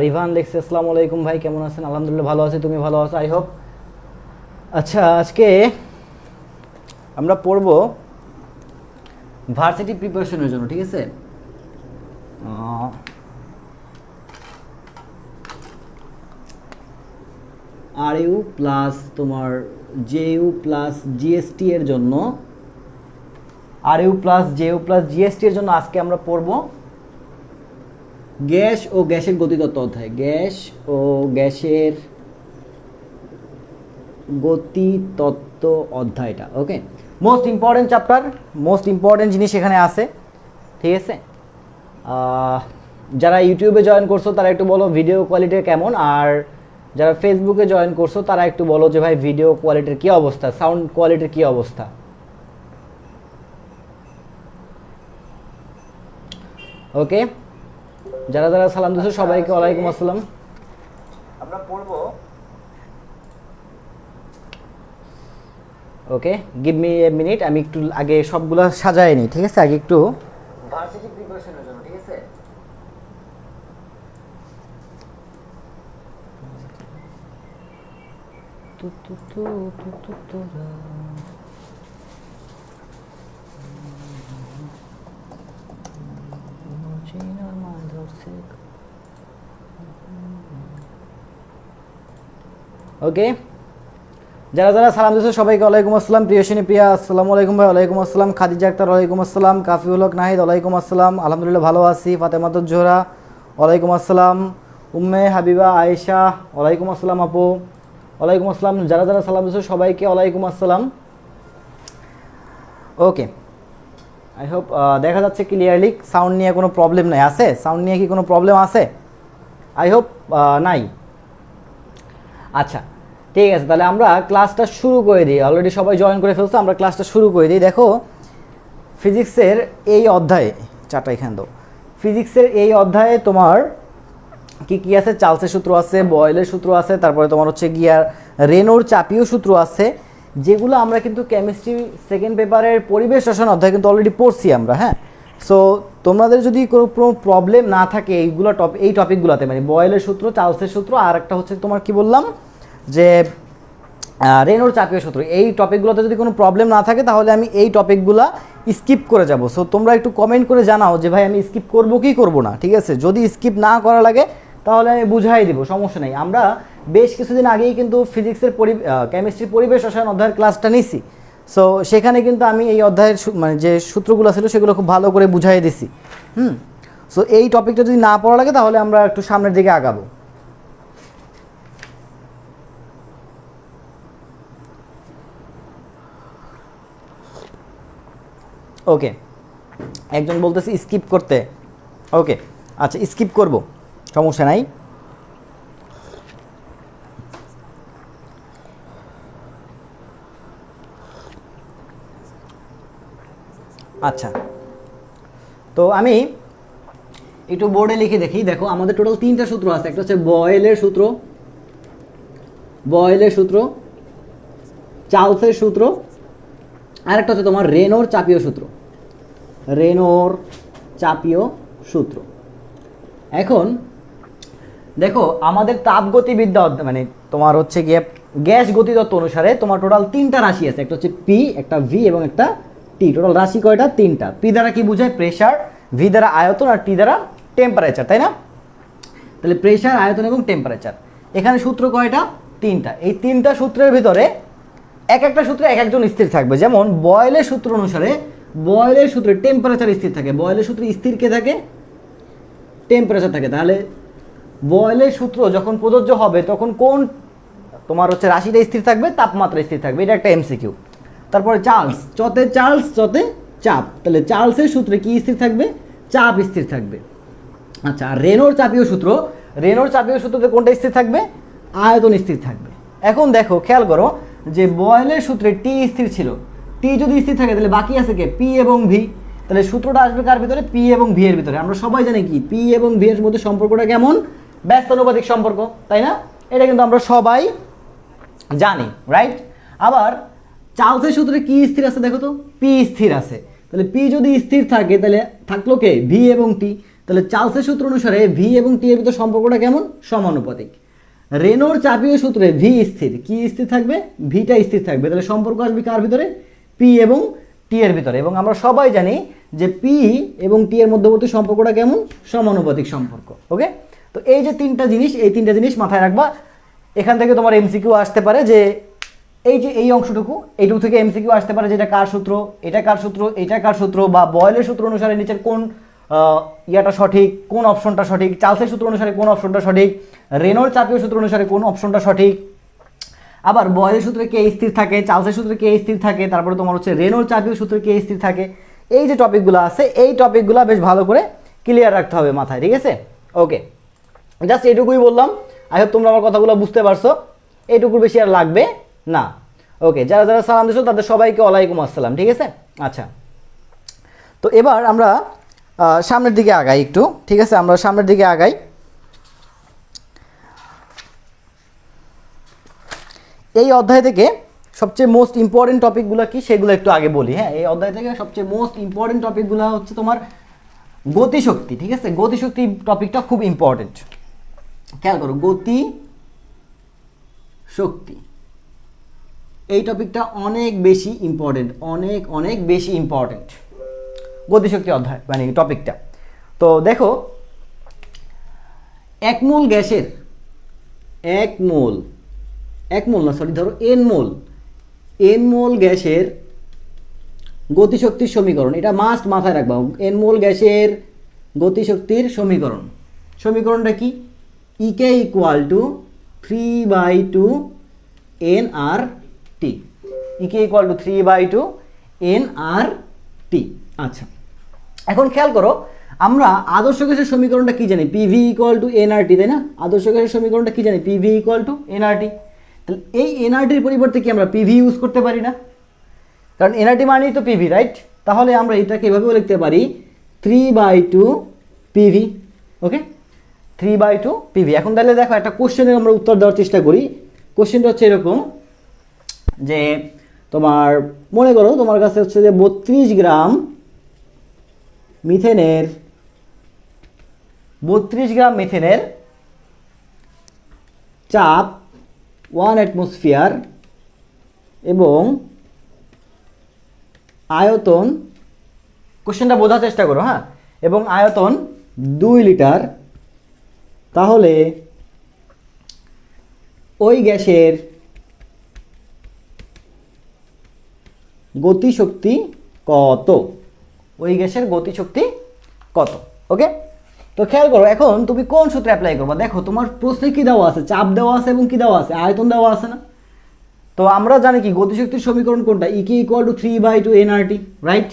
রিভান লিখছে আসসালামু আলাইকুম ভাই, কেমন আছেন? আলহামদুলিল্লাহ ভালো আছি, তুমি ভালো আছো আই হোপ। আচ্ছা, আজকে আমরা পড়ব ভার্সিটি প্রিপারেশনের জন্য, ঠিক আছে? আর ইউ প্লাস তোমার জে ইউ প্লাস জিএসটি এর জন্য, R U plus J U plus GST এর জন্য আজকে আমরা পড়ব গ্যাস ও গ্যাসের গতিতত্ত্ব অধ্যায়। গ্যাস ও গ্যাসের গতিতত্ত্ব অধ্যায়টা, okay. Most important chapter, most important জিনিস এখানে আছে, ঠিক আছে? যারা ইউটিউবে জয়েন করছো তারা একটু বলো ভিডিও কোয়ালিটি কেমন, আর যারা ফেসবুকে জয়েন করছো তারা একটু বলো যে ভাই ভিডিও কোয়ালিটির কী অবস্থা, সাউন্ড কোয়ালিটির কী অবস্থা। ওকে, যারা যারা সালাম দিচ্ছ সবাইকে ওয়ালাইকুম আসসালাম। আমরা পড়ব, ওকে, গিভ মি এ মিনিট, আমি একটু আগে সবগুলো সাজাই নিই, ঠিক আছে? আগে একটু ভার্সিটি প্রিপারেশনের জন্য, ঠিক আছে? ওকে, যারা যারা সালাম দিচ্ছ সবাইকে ওয়ালাইকুম আসসালাম। প্রিয়সিনী প্রিয়া আসসালামু আলাইকুম ভাই, ওয়ালাইকুম আসসালাম। খাদিজা আক্তার ওয়ালাইকুম আসসালাম। কাফিউল হক নাহিদ ওয়ালাইকুম আসসালাম। আলহামদুলিল্লাহ ভালো আছি। ফাতেমাতুজ জোহরা ওয়ালাইকুম আসসালাম। উম্মে হাবিবা আয়েশা ওয়ালাইকুম আসসালাম। আপু ওয়ালাইকুম আসসালাম। যারা যারা সালাম দিচ্ছ সবাইকে ওয়ালাইকুম আসসালাম। ওকে, আই হোপ দেখা যাচ্ছে ক্লিয়ারলি। সাউন্ড নিয়ে কোনো প্রবলেম নাই আছে? সাউন্ড নিয়ে কি কোনো প্রবলেম আছে? আই হোপ নাই। আচ্ছা, ঠিক আছে, তাহলে আমরা ক্লাসটা শুরু করে দিই। অলরেডি সবাই জয়েন করে ফেলছো, আমরা ক্লাসটা শুরু করে দিই। দেখো, ফিজিক্সের এই অধ্যায়ে, চারটা এখানে দাও। ফিজিক্সের এই অধ্যায়ে তোমার কি কি আছে? চার্লসের সূত্র আছে, বয়েলের সূত্র আছে, তারপরে তোমার হচ্ছে গিয়ার রেনোর চাপীয় সূত্র আছে, যেগুলো আমরা কিন্তু কেমিস্ট্রি সেকেন্ড পেপারের পরিবেশ রসায়ন অধ্যায় কিন্তু অলরেডি পড়ছি আমরা, হ্যাঁ। সো তোমাদের যদি কোনো প্রবলেম না থাকে এইগুলো এই টপিকগুলোতে, মানে বয়েলের সূত্র, চার্লসের সূত্র, আর একটা হচ্ছে তোমার কি বললাম যে রেনোর চাপীয় সূত্র, এই টপিকগুলোতে যদি কোনো প্রবলেম না থাকে তাহলে আমি এই টপিকগুলো স্কিপ করে যাব। সো তোমরা একটু কমেন্ট করে জানাও যে ভাই আমি স্কিপ করব কি করব না, ঠিক আছে? যদি স্কিপ না করা লাগে তাহলে আমি বুঝাই দিব, সমস্যা নেই। আমরা বেশ কিছুদিন আগেই কিন্তু ফিজিক্সের কেমিস্ট্রির পরিবেশ রসায়ন অধ্যায়ের ক্লাসটা নিছি। সো সেখানে কিন্তু আমি এই অধ্যায়ের মানে যে সূত্রগুলো ছিল সেগুলো খুব ভালো করে বুঝাই দিছি। সো এই টপিকটা যদি না পড়া লাগে তাহলে আমরা একটু সামনের দিকে আগাবো। ওকে, একজন বলতেছে স্কিপ করতে। ওকে, আচ্ছা স্কিপ করব, সমস্যা নাই। আচ্ছা, তো আমি একটু বোর্ডে লিখে দেখি। দেখো, আমাদের টোটাল তিনটা সূত্র আছে। একটা হচ্ছে বয়েলের সূত্র, বয়েলের সূত্র, চার্লসের সূত্র, আর একটা হচ্ছে তোমার রেনোর চাপীয় সূত্র, রেনোর চাপীয় সূত্র। এখন দেখো, আমাদের তাপগতিবিদ্যা মানে তোমার হচ্ছে গিয়ে গ্যাস গতিতত্ত্ব অনুসারে তোমার টোটাল তিনটা রাশি আছে। একটা হচ্ছে পি, একটা ভি এবং একটা টি। টোটাল রাশি কয়টা? তিনটা। পি দ্বারা কি বোঝায়? প্রেশার, ভি দ্বারা আয়তন, আর টি দ্বারা টেম্পারেচার, তাই না? তাহলে প্রেশার, আয়তন এবং টেম্পারেচার। এখানে সূত্র কয়টা? তিনটা। এই তিনটা সূত্রের ভিতরে এক একটা সূত্রে এক একজন স্থির থাকবে। যেমন বয়েলের সূত্র অনুসারে, বয়েলের সূত্রে টেম্পারেচার স্থির থাকে। বয়েলের সূত্রে স্থির কে থাকে? টেম্পারেচার থাকে। তাহলে বয়েলের সূত্র যখন প্রযোজ্য হবে তখন কোন তোমার হচ্ছে রাশিটা স্থির থাকবে? তাপমাত্রা স্থির থাকবে। এটা একটা এমসিকিউ। তারপরে চার্লস, চতে চার্লস, চতে চাপ। তাহলে চার্লসের সূত্রে কি স্থির থাকবে? চাপ স্থির থাকবে। আচ্ছা, আর রেনোর চাপীয় সূত্র, রেনোর চাপীয় সূত্রতে কোনটা স্থির থাকবে? আয়তন স্থির থাকবে। এখন দেখো, খেয়াল করো যে বয়েলের সূত্রে টি স্থির ছিল। টি যদি স্থির থাকে তাহলে বাকি আছে কে? পি এবং ভি। তাহলে সূত্রটা আসবে কার ভিতরে? পি এবং ভি এর ভিতরে। আমরা সবাই জানি কি পি এবং ভি এর মধ্যে সম্পর্কটা কেমন? ব্যস্তানুপাতিক সম্পর্ক, তাই না? এটা কিন্তু আমরা সবাই জানি, রাইট? আবার চার্লসের সূত্রে কি স্থির আছে? দেখো তো, পি স্থির আছে। তাহলে পি যদি স্থির থাকে তাহলে থাকলো কে? ভি এবং টি। তাহলে চার্লসের সূত্র অনুসারে ভি এবং টি এর ভিতর সম্পর্কটা কেমন? সমানুপাতিক। রেনোর চাপীয় সূত্রে ভি স্থির, কি স্থির থাকবে? ভিটা স্থির থাকবে। তাহলে সম্পর্ক আসবে কার ভিতরে? পি এবং টি এর ভিতরে। এবং আমরা সবাই জানি যে পি এবং টি এর মধ্যবর্তী সম্পর্কটা কেমন? সমানুপাতিক সম্পর্ক। ওকে, তো এই যে তিনটা জিনিস, এই তিনটা জিনিস মাথায় রাখবা। এখান থেকে তোমার এমসিকিউ আসতে পারে যে এই যে এই অংশটুকু, এইটুকু থেকে এমসিকিউ আসতে পারে যে এটা কার সূত্র, এটা কার সূত্র, এটা কার সূত্র, বা বয়েলের সূত্র অনুসারে নিচের কোন ইয়াটা সঠিক, কোন অপশনটা সঠিক, চার্লসের সূত্র অনুসারে কোন অপশনটা সঠিক, রেনোর চাপীয় সূত্র অনুসারে কোন অপশনটা সঠিক। আবার বয়েলের সূত্রে কে স্থির থাকে, চার্লসের সূত্রে কে স্থির থাকে, তারপরে তোমার হচ্ছে রেনোর চাপীয় সূত্রে কে স্থির থাকে। এই যে টপিকগুলো আছে, এই টপিকগুলো বেশ ভালো করে ক্লিয়ার রাখতে হবে মাথায়, ঠিক আছে? ওকে, জাস্ট এইটুকুই বললাম। আই হোপ তোমরা আমার কথাগুলো বুঝতে পারছো। এইটুকুর বেশি আর লাগবে না। ওকে, যারা যারা সালাম দিছো তাদের সবাইকে ওয়ালাইকুম আসসালাম, ঠিক আছে? আচ্ছা, তো এবার আমরা সামনের দিকে আগাই একটু, ঠিক আছে? আমরা সামনের দিকে আগাই। এই অধ্যায় থেকে সবচেয়ে মোস্ট ইম্পর্টেন্ট টপিকগুলো কি সেগুলো একটু আগে বলি। হ্যাঁ, এই অধ্যায় থেকে সবচেয়ে মোস্ট ইম্পর্টেন্ট টপিকগুলো হচ্ছে তোমার গতিশক্তি, ঠিক আছে? গতিশক্তি টপিকটা খুব ইম্পর্টেন্ট, খেয়াল করো। গতি শক্তি এই টপিকটা অনেক বেশি ইম্পর্টেন্ট, অনেক অনেক বেশি ইম্পর্টেন্ট গতিশক্তি অধ্যায় মানে টপিকটা। তো দেখো, এক মোল গ্যাসের এক মোল না, সরি, ধরো এন মোল গ্যাসের গতিশক্তির সমীকরণ, এটা মাস্ট মাথায় রাখবা। এন মোল গ্যাসের গতিশক্তির সমীকরণটা কি? E K equal to 3/2 nRT। E K equal to 3/2 nRT। আচ্ছা, এখন খেয়াল করো, আমরা আদর্শ গ্যাসের সমীকরণটা কি জানি? পিভি ইকুয়াল টু এনআরটি, তাই না? আদর্শ গ্যাসের সমীকরণটা কি জানি? PV equal to nRT. তাহলে এই এনআরটির পরিবর্তে কি আমরা পিভি ইউজ করতে পারি না? কারণ এনআরটি মানেই তো পিভি, রাইট? তাহলে আমরা এটাকে এভাবেও লিখতে পারি 3/2 পিভি। ওকে, 3/2 পিভি। এখন তাহলে দেখো, একটা কোশ্চেনের আমরা উত্তর দেওয়ার চেষ্টা করি। কোশ্চেনটা হচ্ছে এরকম যে তোমার মনে করো তোমার কাছে হচ্ছে যে 32 গ্রাম মিথেনের চাপ 1 অ্যাটমসফিয়ার এবং আয়তন, কোশ্চেনটা বোঝার চেষ্টা করো, হ্যাঁ, এবং আয়তন 2 লিটার, তাহলে ওই গ্যাসের গতিশক্তি কত? ওই গ্যাসের গতিশক্তি কত? ওকে, তো খেয়াল করো, এখন তুমি কোন সূত্রে অ্যাপ্লাই করবা? দেখো, তোমার প্রশ্নে কি দেওয়া আছে? চাপ দেওয়া আছে এবং কি দেওয়া আছে? আয়তন দেওয়া আছে না? তো আমরা জানি কি গতিশক্তির সমীকরণ কোনটা? ইকে ইকুয়াল টু 3/2 nRT, রাইট?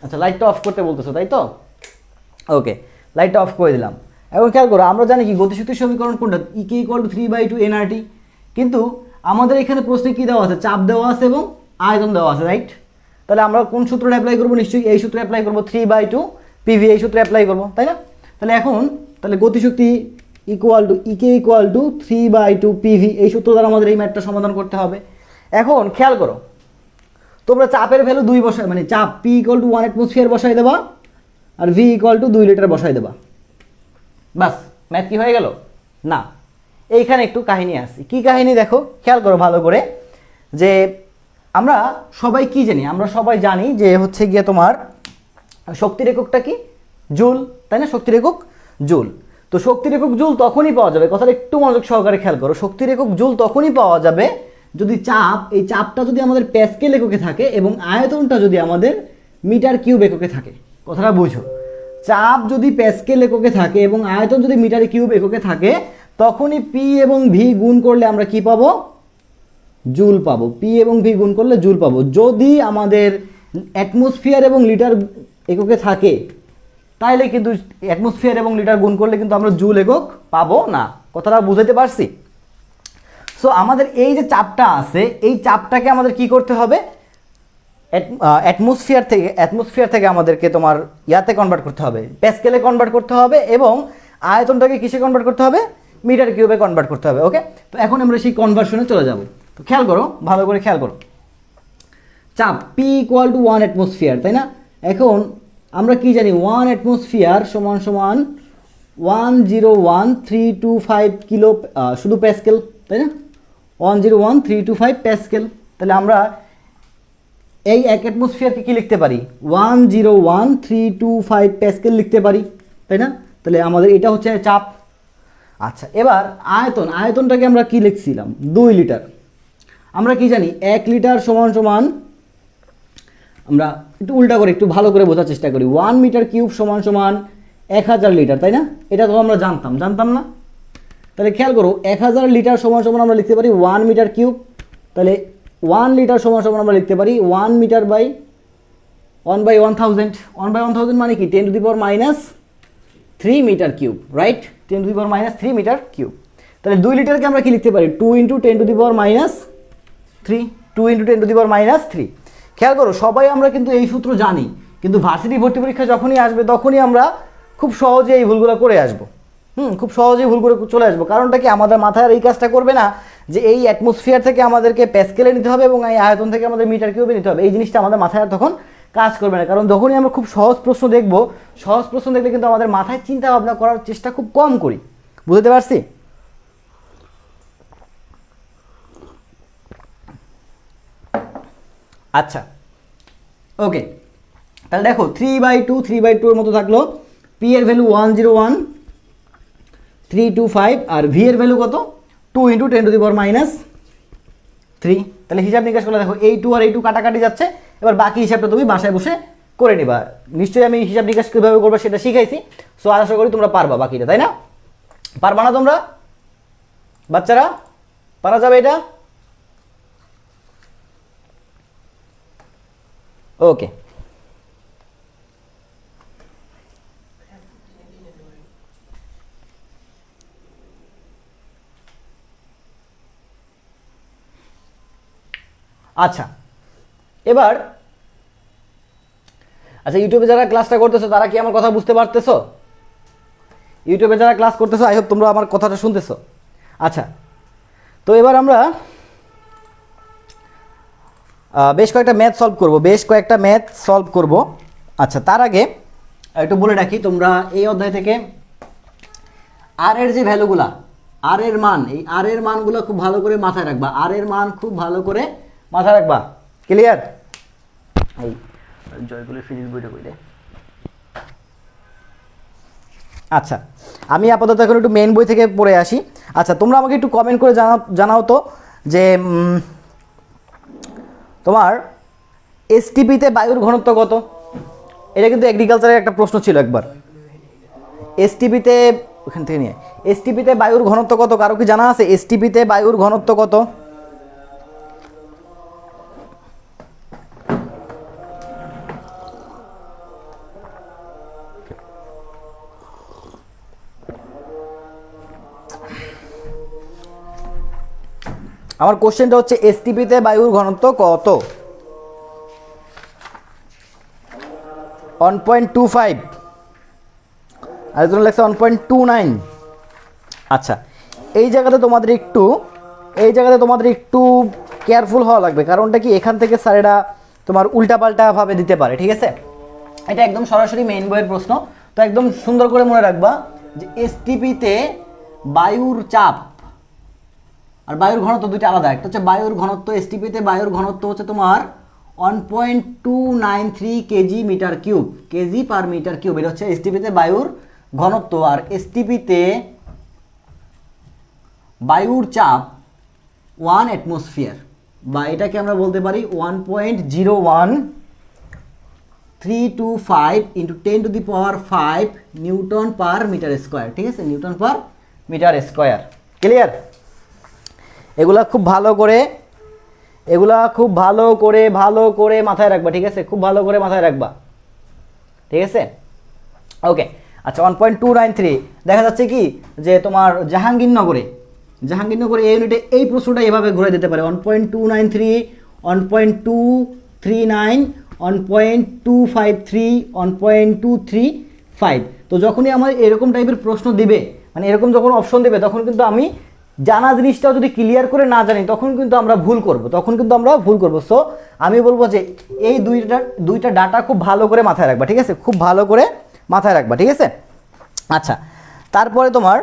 আচ্ছা, লাইটটা অফ করতে বলতেছো, তাই তো? ওকে, লাইটটা অফ করে দিলাম। এখন খেয়াল করো, আমরা জানি কি গতিশক্তির সমীকরণ কোনটা? ইকে ইকুয়াল টু 3/2 nRT। কিন্তু আমাদের এখানে প্রশ্নে কি দেওয়া আছে? চাপ দেওয়া আছে এবং আয়তন দেওয়া আছে, রাইট? তাহলে আমরা কোন সূত্রটা অ্যাপ্লাই করবো? নিশ্চয়ই এই সূত্রে অ্যাপ্লাই করবো, 3/2 পিভি, এই সূত্রে অ্যাপ্লাই করবো, তাই না? তাহলে গতিশক্তি equal to E K equal to 3/2 PV, এই সূত্র দ্বারা আমাদের এই ম্যাথটা সমাধান করতে হবে। এখন খেয়াল করো, তোমরা চাপের ভ্যালু 2 বসায়, মানে চাপ পি ইকুয়াল টু 1 অ্যাটমসফিয়ার বসাই দেবা, আর ভি ইকুয়াল টু 2 লিটার বসাই দেবা। বাস, ম্যাথ কি হয়ে গেল? না, এইখানে একটু কাহিনী আছে। কি কাহিনী দেখো, খেয়াল করো ভালো করে, যে আমরা সবাই কি জানি? আমরা সবাই জানি যে হচ্ছে গিয়ে তোমার শক্তির এককটা কি? জুল, তাই না? শক্তির একক জুল। তো শক্তির একক জুল তখনই পাওয়া যাবে, কথাটা একটু মনোযোগ সহকারে খেয়াল করো। শক্তির একক জুল তখনই পাওয়া যাবে যদি এই চাপটা যদি আমাদের প্যাসকেল এককে থাকে এবং আয়তনটা যদি আমাদের মিটার কিউব এককে থাকে। কথাটা বুঝো, চাপ যদি প্যাসকেল এককে থাকে এবং আয়তন যদি মিটার কিউব এককে থাকে, তখনই পি এবং ভি গুণ করলে আমরা কি পাবো? জুল পাবো। পি এবং ভি গুণ করলে জুল পাবো। যদি আমাদের অ্যাটমসফিয়ার এবং লিটার এককে থাকে, তাইলে কিন্তু অ্যাটমসফিয়ার এবং লিটার গুণ করলে কিন্তু আমরা জুল একক পাবো না। কথাটা বুঝাতে পারছি? সো আমাদের এই যে চাপটা আছে, এই চাপটাকে আমাদের কি করতে হবে? অ্যাটমসফিয়ার থেকে আমাদেরকে তোমার ইয়াতে কনভার্ট করতে হবে, প্যাসকেলে কনভার্ট করতে হবে, এবং আয়তনটাকে কিসে কনভার্ট করতে হবে? মিটার কিউবে কনভার্ট করতে হবে। ওকে, তো এখন আমরা সেই কনভার্সনে চলে যাব। তো খেয়াল করো, ভালো করে খেয়াল করো, চাপ পি ইকুয়াল টু 1 অ্যাটমসফিয়ার, তাই না? এখন আমরা কি জানি 1 অ্যাটমসফিয়ার সমান সমান 101,325 কিলো শুধু প্যাসকেল, তাই না? 101,325 প্যাসকেল। তাহলে আমরা এই 1 অ্যাটমসফিয়ারকে কি লিখতে পারি? 101,325 প্যাসকেল লিখতে পারি, তাই না? তাহলে আমাদের এটা হচ্ছে চাপ। আচ্ছা, এবার আয়তনটাকে আমরা কি লিখছিলাম? 2 লিটার। আমরা কি জানি 1 লিটার সমান সমান, আমরা একটু উল্টা করে একটু ভালো করে বোঝার চেষ্টা করি, 1 মিটার কিউব সমান সমান 1000 লিটার, তাই না? এটা তো আমরা জানতাম না? তাহলে খেয়াল করো, 1000 লিটার সমান সমান আমরা লিখতে পারি 1 মিটার কিউব। তাহলে 1 লিটার সমান সমান আমরা লিখতে পারি 1 মিটার বাই 1/1000। 1/1000 মানে কি? 10⁻³ meter cube, right? 10⁻³ meter cube. তাহলে 2 লিটারকে আমরা কি লিখতে পারি? 2 × 10⁻³ 2 × 10⁻³ খেয়াল করো, সবাই আমরা কিন্তু এই সূত্র জানি, কিন্তু ভার্সিটি ভর্তি পরীক্ষা যখনই আসবে তখনই আমরা খুব সহজে এই ভুলগুলো করে আসবো। খুব সহজেই ভুল করে চলে আসবো। কারণটা কি? আমাদের মাথায় আর এই কাজটা করবে না যে এই অ্যাটমসফিয়ার থেকে আমাদেরকে প্যাসকেলে নিতে হবে এবং এই আয়তন থেকে আমাদের মিটার কিউবে নিতে হবে। এই জিনিসটা আমাদের মাথায় আর তখন কাজ করবে না, কারণ যখনই আমরা খুব সহজ প্রশ্ন দেখবো, সহজ প্রশ্ন দেখলে কিন্তু আমাদের মাথায় চিন্তা ভাবনা করার চেষ্টা খুব কম করি। বুঝতে পারছি? আচ্ছা, ওকে। তাহলে দেখো 3/2 এর মতো থাকলো। পি এর ভ্যালু 101,325 আর ভি এর ভ্যালু কত? 2 × 10⁻³ তাহলে হিসাব নিকাশ করলে দেখো এই 2 আর এই 2 কাটাকাটি যাচ্ছে। এবার বাকি হিসাবটা তুমি বাসায় বসে করে নিবা। নিশ্চয়ই আমি হিসাব নিকাশ কীভাবে করবো সেটা শিখাইছি। সো আশা করি তোমরা পারবা বাকিটা, তাই না? পারবা না তোমরা বাচ্চারা? পারা যাবে এটা? ওকে। আচ্ছা, এবার ইউটিউবে যারা ক্লাসটা করতেছো তারা কি আমার কথা বুঝতে পারতেছো? ইউটিউবে যারা ক্লাস করতেছো, আই হোপ তোমরা আমার কথাটা শুনতেছো। আচ্ছা, তো এবার আমরা বেশ কয়েকটা ম্যাথ সলভ করব। আচ্ছা, তার আগে একটু বলে রাখি, তোমরা এই অধ্যায় থেকে আর এর যে ভ্যালুগুলা, আর এর মান, এই আর এর মানগুলো খুব ভালো করে মাথায় রাখবা। আর এর মান খুব ভালো করে মাথায় রাখবা। ক্লিয়ার? এই জয়গুলির ফিজিক্স বইটা কইলে। আচ্ছা, আমি আপাতত এখন একটু মেইন বই থেকে পড়ে আসি। আচ্ছা, তোমরা আমাকে একটু কমেন্ট করে জানাও তো যে তোমার এসটিপিতে বায়ুর ঘনত্ব কত? এটা কিন্তু এগ্রিকালচারের একটা প্রশ্ন ছিল একবার। এসটিপিতে, ওখান থেকে নিয়ে, এসটিপিতে বায়ুর ঘনত্ব কত? কারো কি জানা আছে এসটিপিতে বায়ুর ঘনত্ব কত? আমার কোশ্চেনটা হচ্ছে এসটিপিতে বায়ুর ঘনত্ব কত? 1.25 আর এজন্য লেখছে 1.29। আচ্ছা, এই জায়গাতে তোমাদের একটু কেয়ারফুল হওয়া লাগবে। কারণটা কি? এখান থেকে স্যারেরা তোমার উল্টাপাল্টাভাবে দিতে পারে, ঠিক আছে? এটা একদম সরাসরি মেইন বইয়ের প্রশ্ন, তো একদম সুন্দর করে মনে রাখবা যে এসটিপিতে বায়ুর চাপ আর বায়ুর ঘনত্ব দুইটা আলাদা। একটা হচ্ছে বায়ুর ঘনত্ব, এসটিপিতে বায়ুর ঘনত্ব হচ্ছে তোমার 1.293 KG meter cube, KG per meter cube. এটা হচ্ছে এসটিপিতে বায়ুর ঘনত্ব। আর এসটিপিতে বায়ুর চাপ 1 অ্যাটমসফিয়ার, বা এটাকে আমরা বলতে পারি 1.01325 × 10⁵ নিউটন পার মিটার স্কোয়ার, ঠিক আছে? Newton per meter square. Clear? এগুলা খুব ভালো করে মাথায় রাখবা, ঠিক আছে? খুব ভালো করে মাথায় রাখবা, ঠিক আছে? ওকে। আচ্ছা, 1.293 দেখা যাচ্ছে কি যে তোমার জাহাঙ্গীরনগরে এই ইউনিটে এই প্রশ্নটা এভাবে ঘুরে দিতে পারে 1.293, 1.239, 1.253, 1.235। তো যখনই আমার এরকম টাইপের প্রশ্ন দিবে, মানে এরকম যখন অপশন দেবে, তখন কিন্তু আমি জানা জিনিসটাও যদি ক্লিয়ার করে না জানি তখন কিন্তু আমরা ভুল করব। সো আমি বলবো যে এই দুইটা ডাটা খুব ভালো করে মাথায় রাখবা, ঠিক আছে, খুব ভালো করে মাথায় রাখবা, ঠিক আছে। আচ্ছা, তারপরে তোমার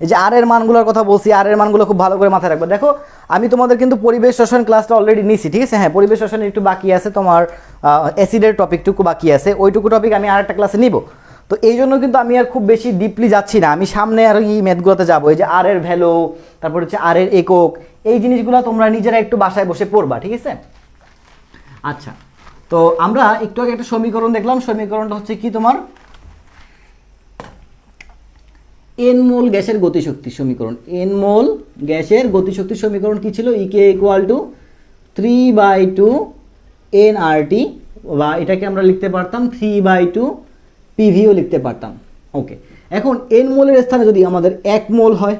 এই যে আর এর মানগুলোর কথা বলছি, আর এর মানগুলো খুব ভালো করে মাথায় রাখবা। দেখো আমি তোমাদের কিন্তু পরিবেশ রসায়ন ক্লাসটা অলরেডি নিছি, ঠিক আছে। হ্যাঁ, পরিবেশ রসায়ন একটু বাকি আছে, তোমার অ্যাসিডের টপিকটুকু বাকি আছে, ওইটুকু টপিক আমি আরেকটা ক্লাসে নিব। তো এই জন্য কিন্তু আমি আর খুব বেশি ডিপলি যাচ্ছি না, আমি সামনে আর এই ম্যাথগুলোতে যাবো। এই যে আর এর ভ্যালু, তারপর হচ্ছে আর এর একক, এই জিনিসগুলো তোমরা নিজেরা একটু বাসায় বসে পড়বা, ঠিক আছে। আচ্ছা, তো আমরা একটু আগে একটা সমীকরণ দেখলাম, সমীকরণটা হচ্ছে কি তোমার এন মোল গ্যাসের গতিশক্তির সমীকরণ। এন মোল গ্যাসের গতিশক্তির সমীকরণ কি ছিল? ইকে ইকুয়াল টু 3/2 nRT, বা এটাকে আমরা লিখতে পারতাম 3/2 PVও লিখতে পারতাম। ওকে, এখন এন মোলের স্থানে যদি আমাদের 1 মোল হয়,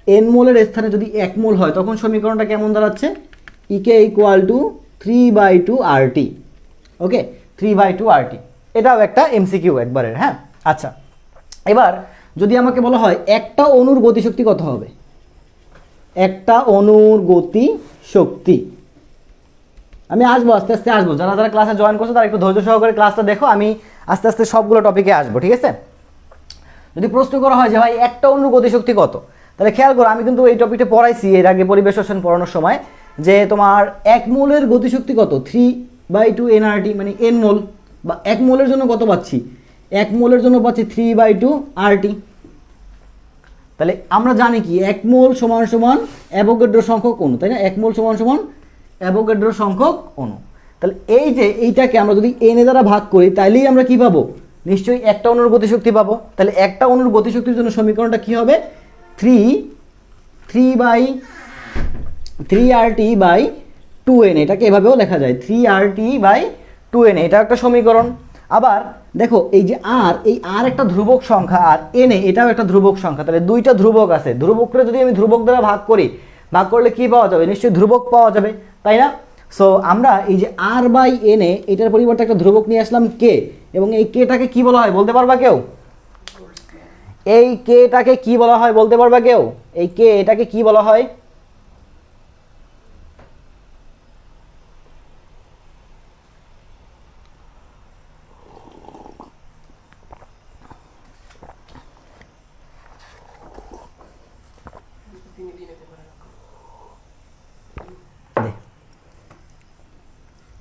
এন মোলের স্থানে যদি 1 মোল হয় তখন সমীকরণটা কেমন দাঁড়াচ্ছে? E K equal to 3/2 RT। Okay, 3/2 RT, এটাও একটা এমসিকিউ একবারের। হ্যাঁ, আচ্ছা, এবার যদি আমাকে বলা হয় একটা অণুর গতিশক্তি কত হবে, একটা অণুর গতি শক্তি, আমি আসবো আস্তে আস্তে আসবো, যারা যারা ক্লাসে জয়েন করছো তারা একটু ধৈর্য সহকারে ক্লাসটা দেখো, আমি আস্তে আস্তে সবগুলো টপিকে আসবো, ঠিক আছে। যদি প্রশ্ন করা হয় যে ভাই একটা অণুর গতিশক্তি কত, তাহলে খেয়াল করো আমি কিন্তু এই টপিকটা পড়াইছি এর আগে পরিবেশ রসায়ন পড়ানোর সময়, যে তোমার 1 মোলের গতিশক্তি কত? 3/2 nRT, মানে এন মোল, বা 1 মোলের জন্য কত পাচ্ছি? 1 মোলের জন্য পাচ্ছি 3/2 RT। তাহলে আমরা জানি কি 1 মোল সমান সমান অ্যাভোগাড্রো সংখ্যক অণু, তাই না? 1 মোল সমান সমান অ্যাভোগাড্রো সংখ্যক অণু। তাহলে এই যে এইটাকে আমরা যদি এন দ্বারা ভাগ করি তাইলেই আমরা কি পাবো? নিশ্চয়ই একটা অণুর গতিশক্তি পাবো। তাহলে একটা অণুর গতিশক্তির জন্য সমীকরণটা কি হবে? 3/2n, এটাকে এভাবেও লেখা যায় 3RT/2n, এটা একটা সমীকরণ। আবার দেখো এই যে আর, এই আর একটা ধ্রুবক সংখ্যা, আর এনে এটাও একটা ধ্রুবক সংখ্যা, তাহলে দুইটা ধ্রুবক আছে, ধ্রুবকরে যদি আমি ধ্রুবক দ্বারা ভাগ করি, ভাগ করলে কি পাওয়া যাবে? নিশ্চয়ই ধ্রুবক পাওয়া যাবে, তাই না? সো আমরা এই যে r/n এটার পরিবর্তে একটা ধ্রুবক নিয়ে আসলাম কে, এবং এই কেটাকে কি বলা হয় বলতে পারবা কেউ? এই কেটাকে কি বলা হয় বলতে পারবা কেউ? এই কে এটাকে কি বলা হয়?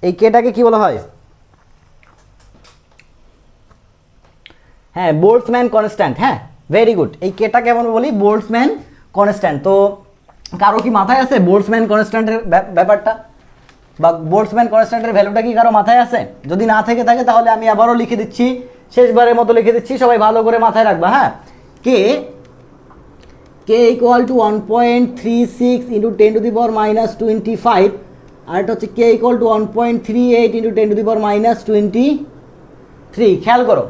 এই কেটাকে কি বলা হয়? হ্যাঁ, বোল্টজম্যান কনস্ট্যান্ট। হ্যাঁ, ভেরি গুড। এই কেটা কেমন বলি? Boltzmann constant. তো কারো কি মাথায় আছে বোল্টজম্যান কনস্ট্যান্টের ব্যাপারটা, বা বোল্টজম্যান কনস্ট্যান্টের ভ্যালুটা কি কারো মাথায় আছে? যদি না থেকে থাকে তাহলে আমি আবারও লিখে দিচ্ছি, শেষবারের মতো লিখে দিচ্ছি, সবাই ভালো করে মাথায় রাখবা। হ্যাঁ, কে ইকুয়াল টু 1.36 ইন্টু 10⁻⁻25, আর এটা হচ্ছে কে ইকুয়াল টু 1.38 ইন্টু 10⁻23। খেয়াল করো,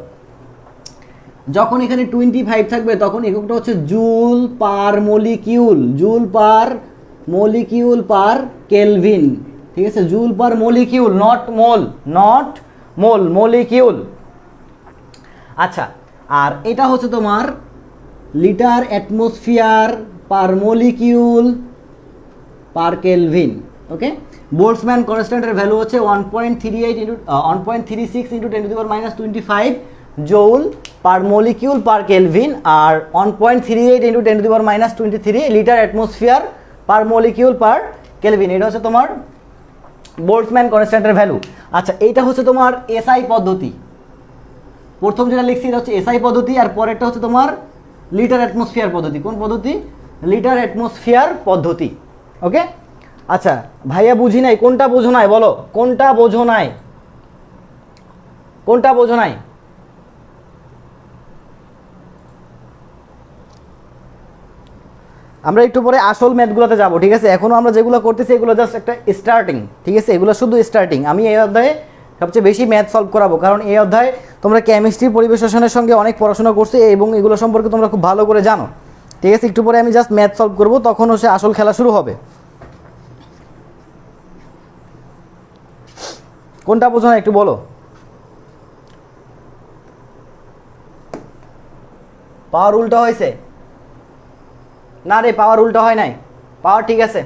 যখন এখানে 25 থাকবে তখন এককটা হচ্ছে joule per molecule, joule per molecule per kelvin, ঠিক আছে? Joule per molecule, not mole, not mole, molecule. আচ্ছা, আর এটা হচ্ছে তোমার litre atmosphere per molecule per kelvin. Okay, Boltzmann কনস্ট্যান্টের ভ্যালু হচ্ছে 1.36 into 10⁻25 joule per molecule per kelvin, আর 1.38 into 10⁻23 litre atmosphere per molecule per kelvin. এটা হচ্ছে তোমার বোল্টজম্যান কনস্ট্যান্টের ভ্যালু। আচ্ছা, এইটা হচ্ছে তোমার এসআই পদ্ধতি। প্রথম যেটা লিখছি এটা হচ্ছে এসআই পদ্ধতি, আর পরেরটা হচ্ছে তোমার লিটার অ্যাটমসফিয়ার পদ্ধতি। কোন পদ্ধতি? লিটার অ্যাটমসফিয়ার পদ্ধতি। ওকে, আচ্ছা ভাইয়া বুঝি নাই, কোনটা বোঝো নাই বলো? কোনটা বোঝো নাই? কোনটা বোঝো নাই? আমরা একটু পরে আসল ম্যাথগুলোতে যাব, ঠিক আছে? এখনও আমরা যেগুলো করতেছি এগুলো জাস্ট একটা স্টার্টিং, ঠিক আছে? এগুলো শুধু স্টার্টিং। আমি এই অধ্যায়ে সবচেয়ে বেশি ম্যাথ সলভ করাবো, কারণ এই অধ্যায়ে তোমরা কেমিস্ট্রি পরিবেশ রসায়নের সঙ্গে অনেক পড়াশোনা করছো এবং এগুলো সম্পর্কে তোমরা খুব ভালো করে জানো, ঠিক আছে? একটু পরে আমি জাস্ট ম্যাথ সলভ করবো, তখন হচ্ছে আসল খেলা শুরু হবে। কোনটা বোঝো না একটু বলো? পাওয়ার উল্টা হয়েছে, না রে, পাওয়ার উল্টো হয় নাই, পাওয়ার ঠিক আছে।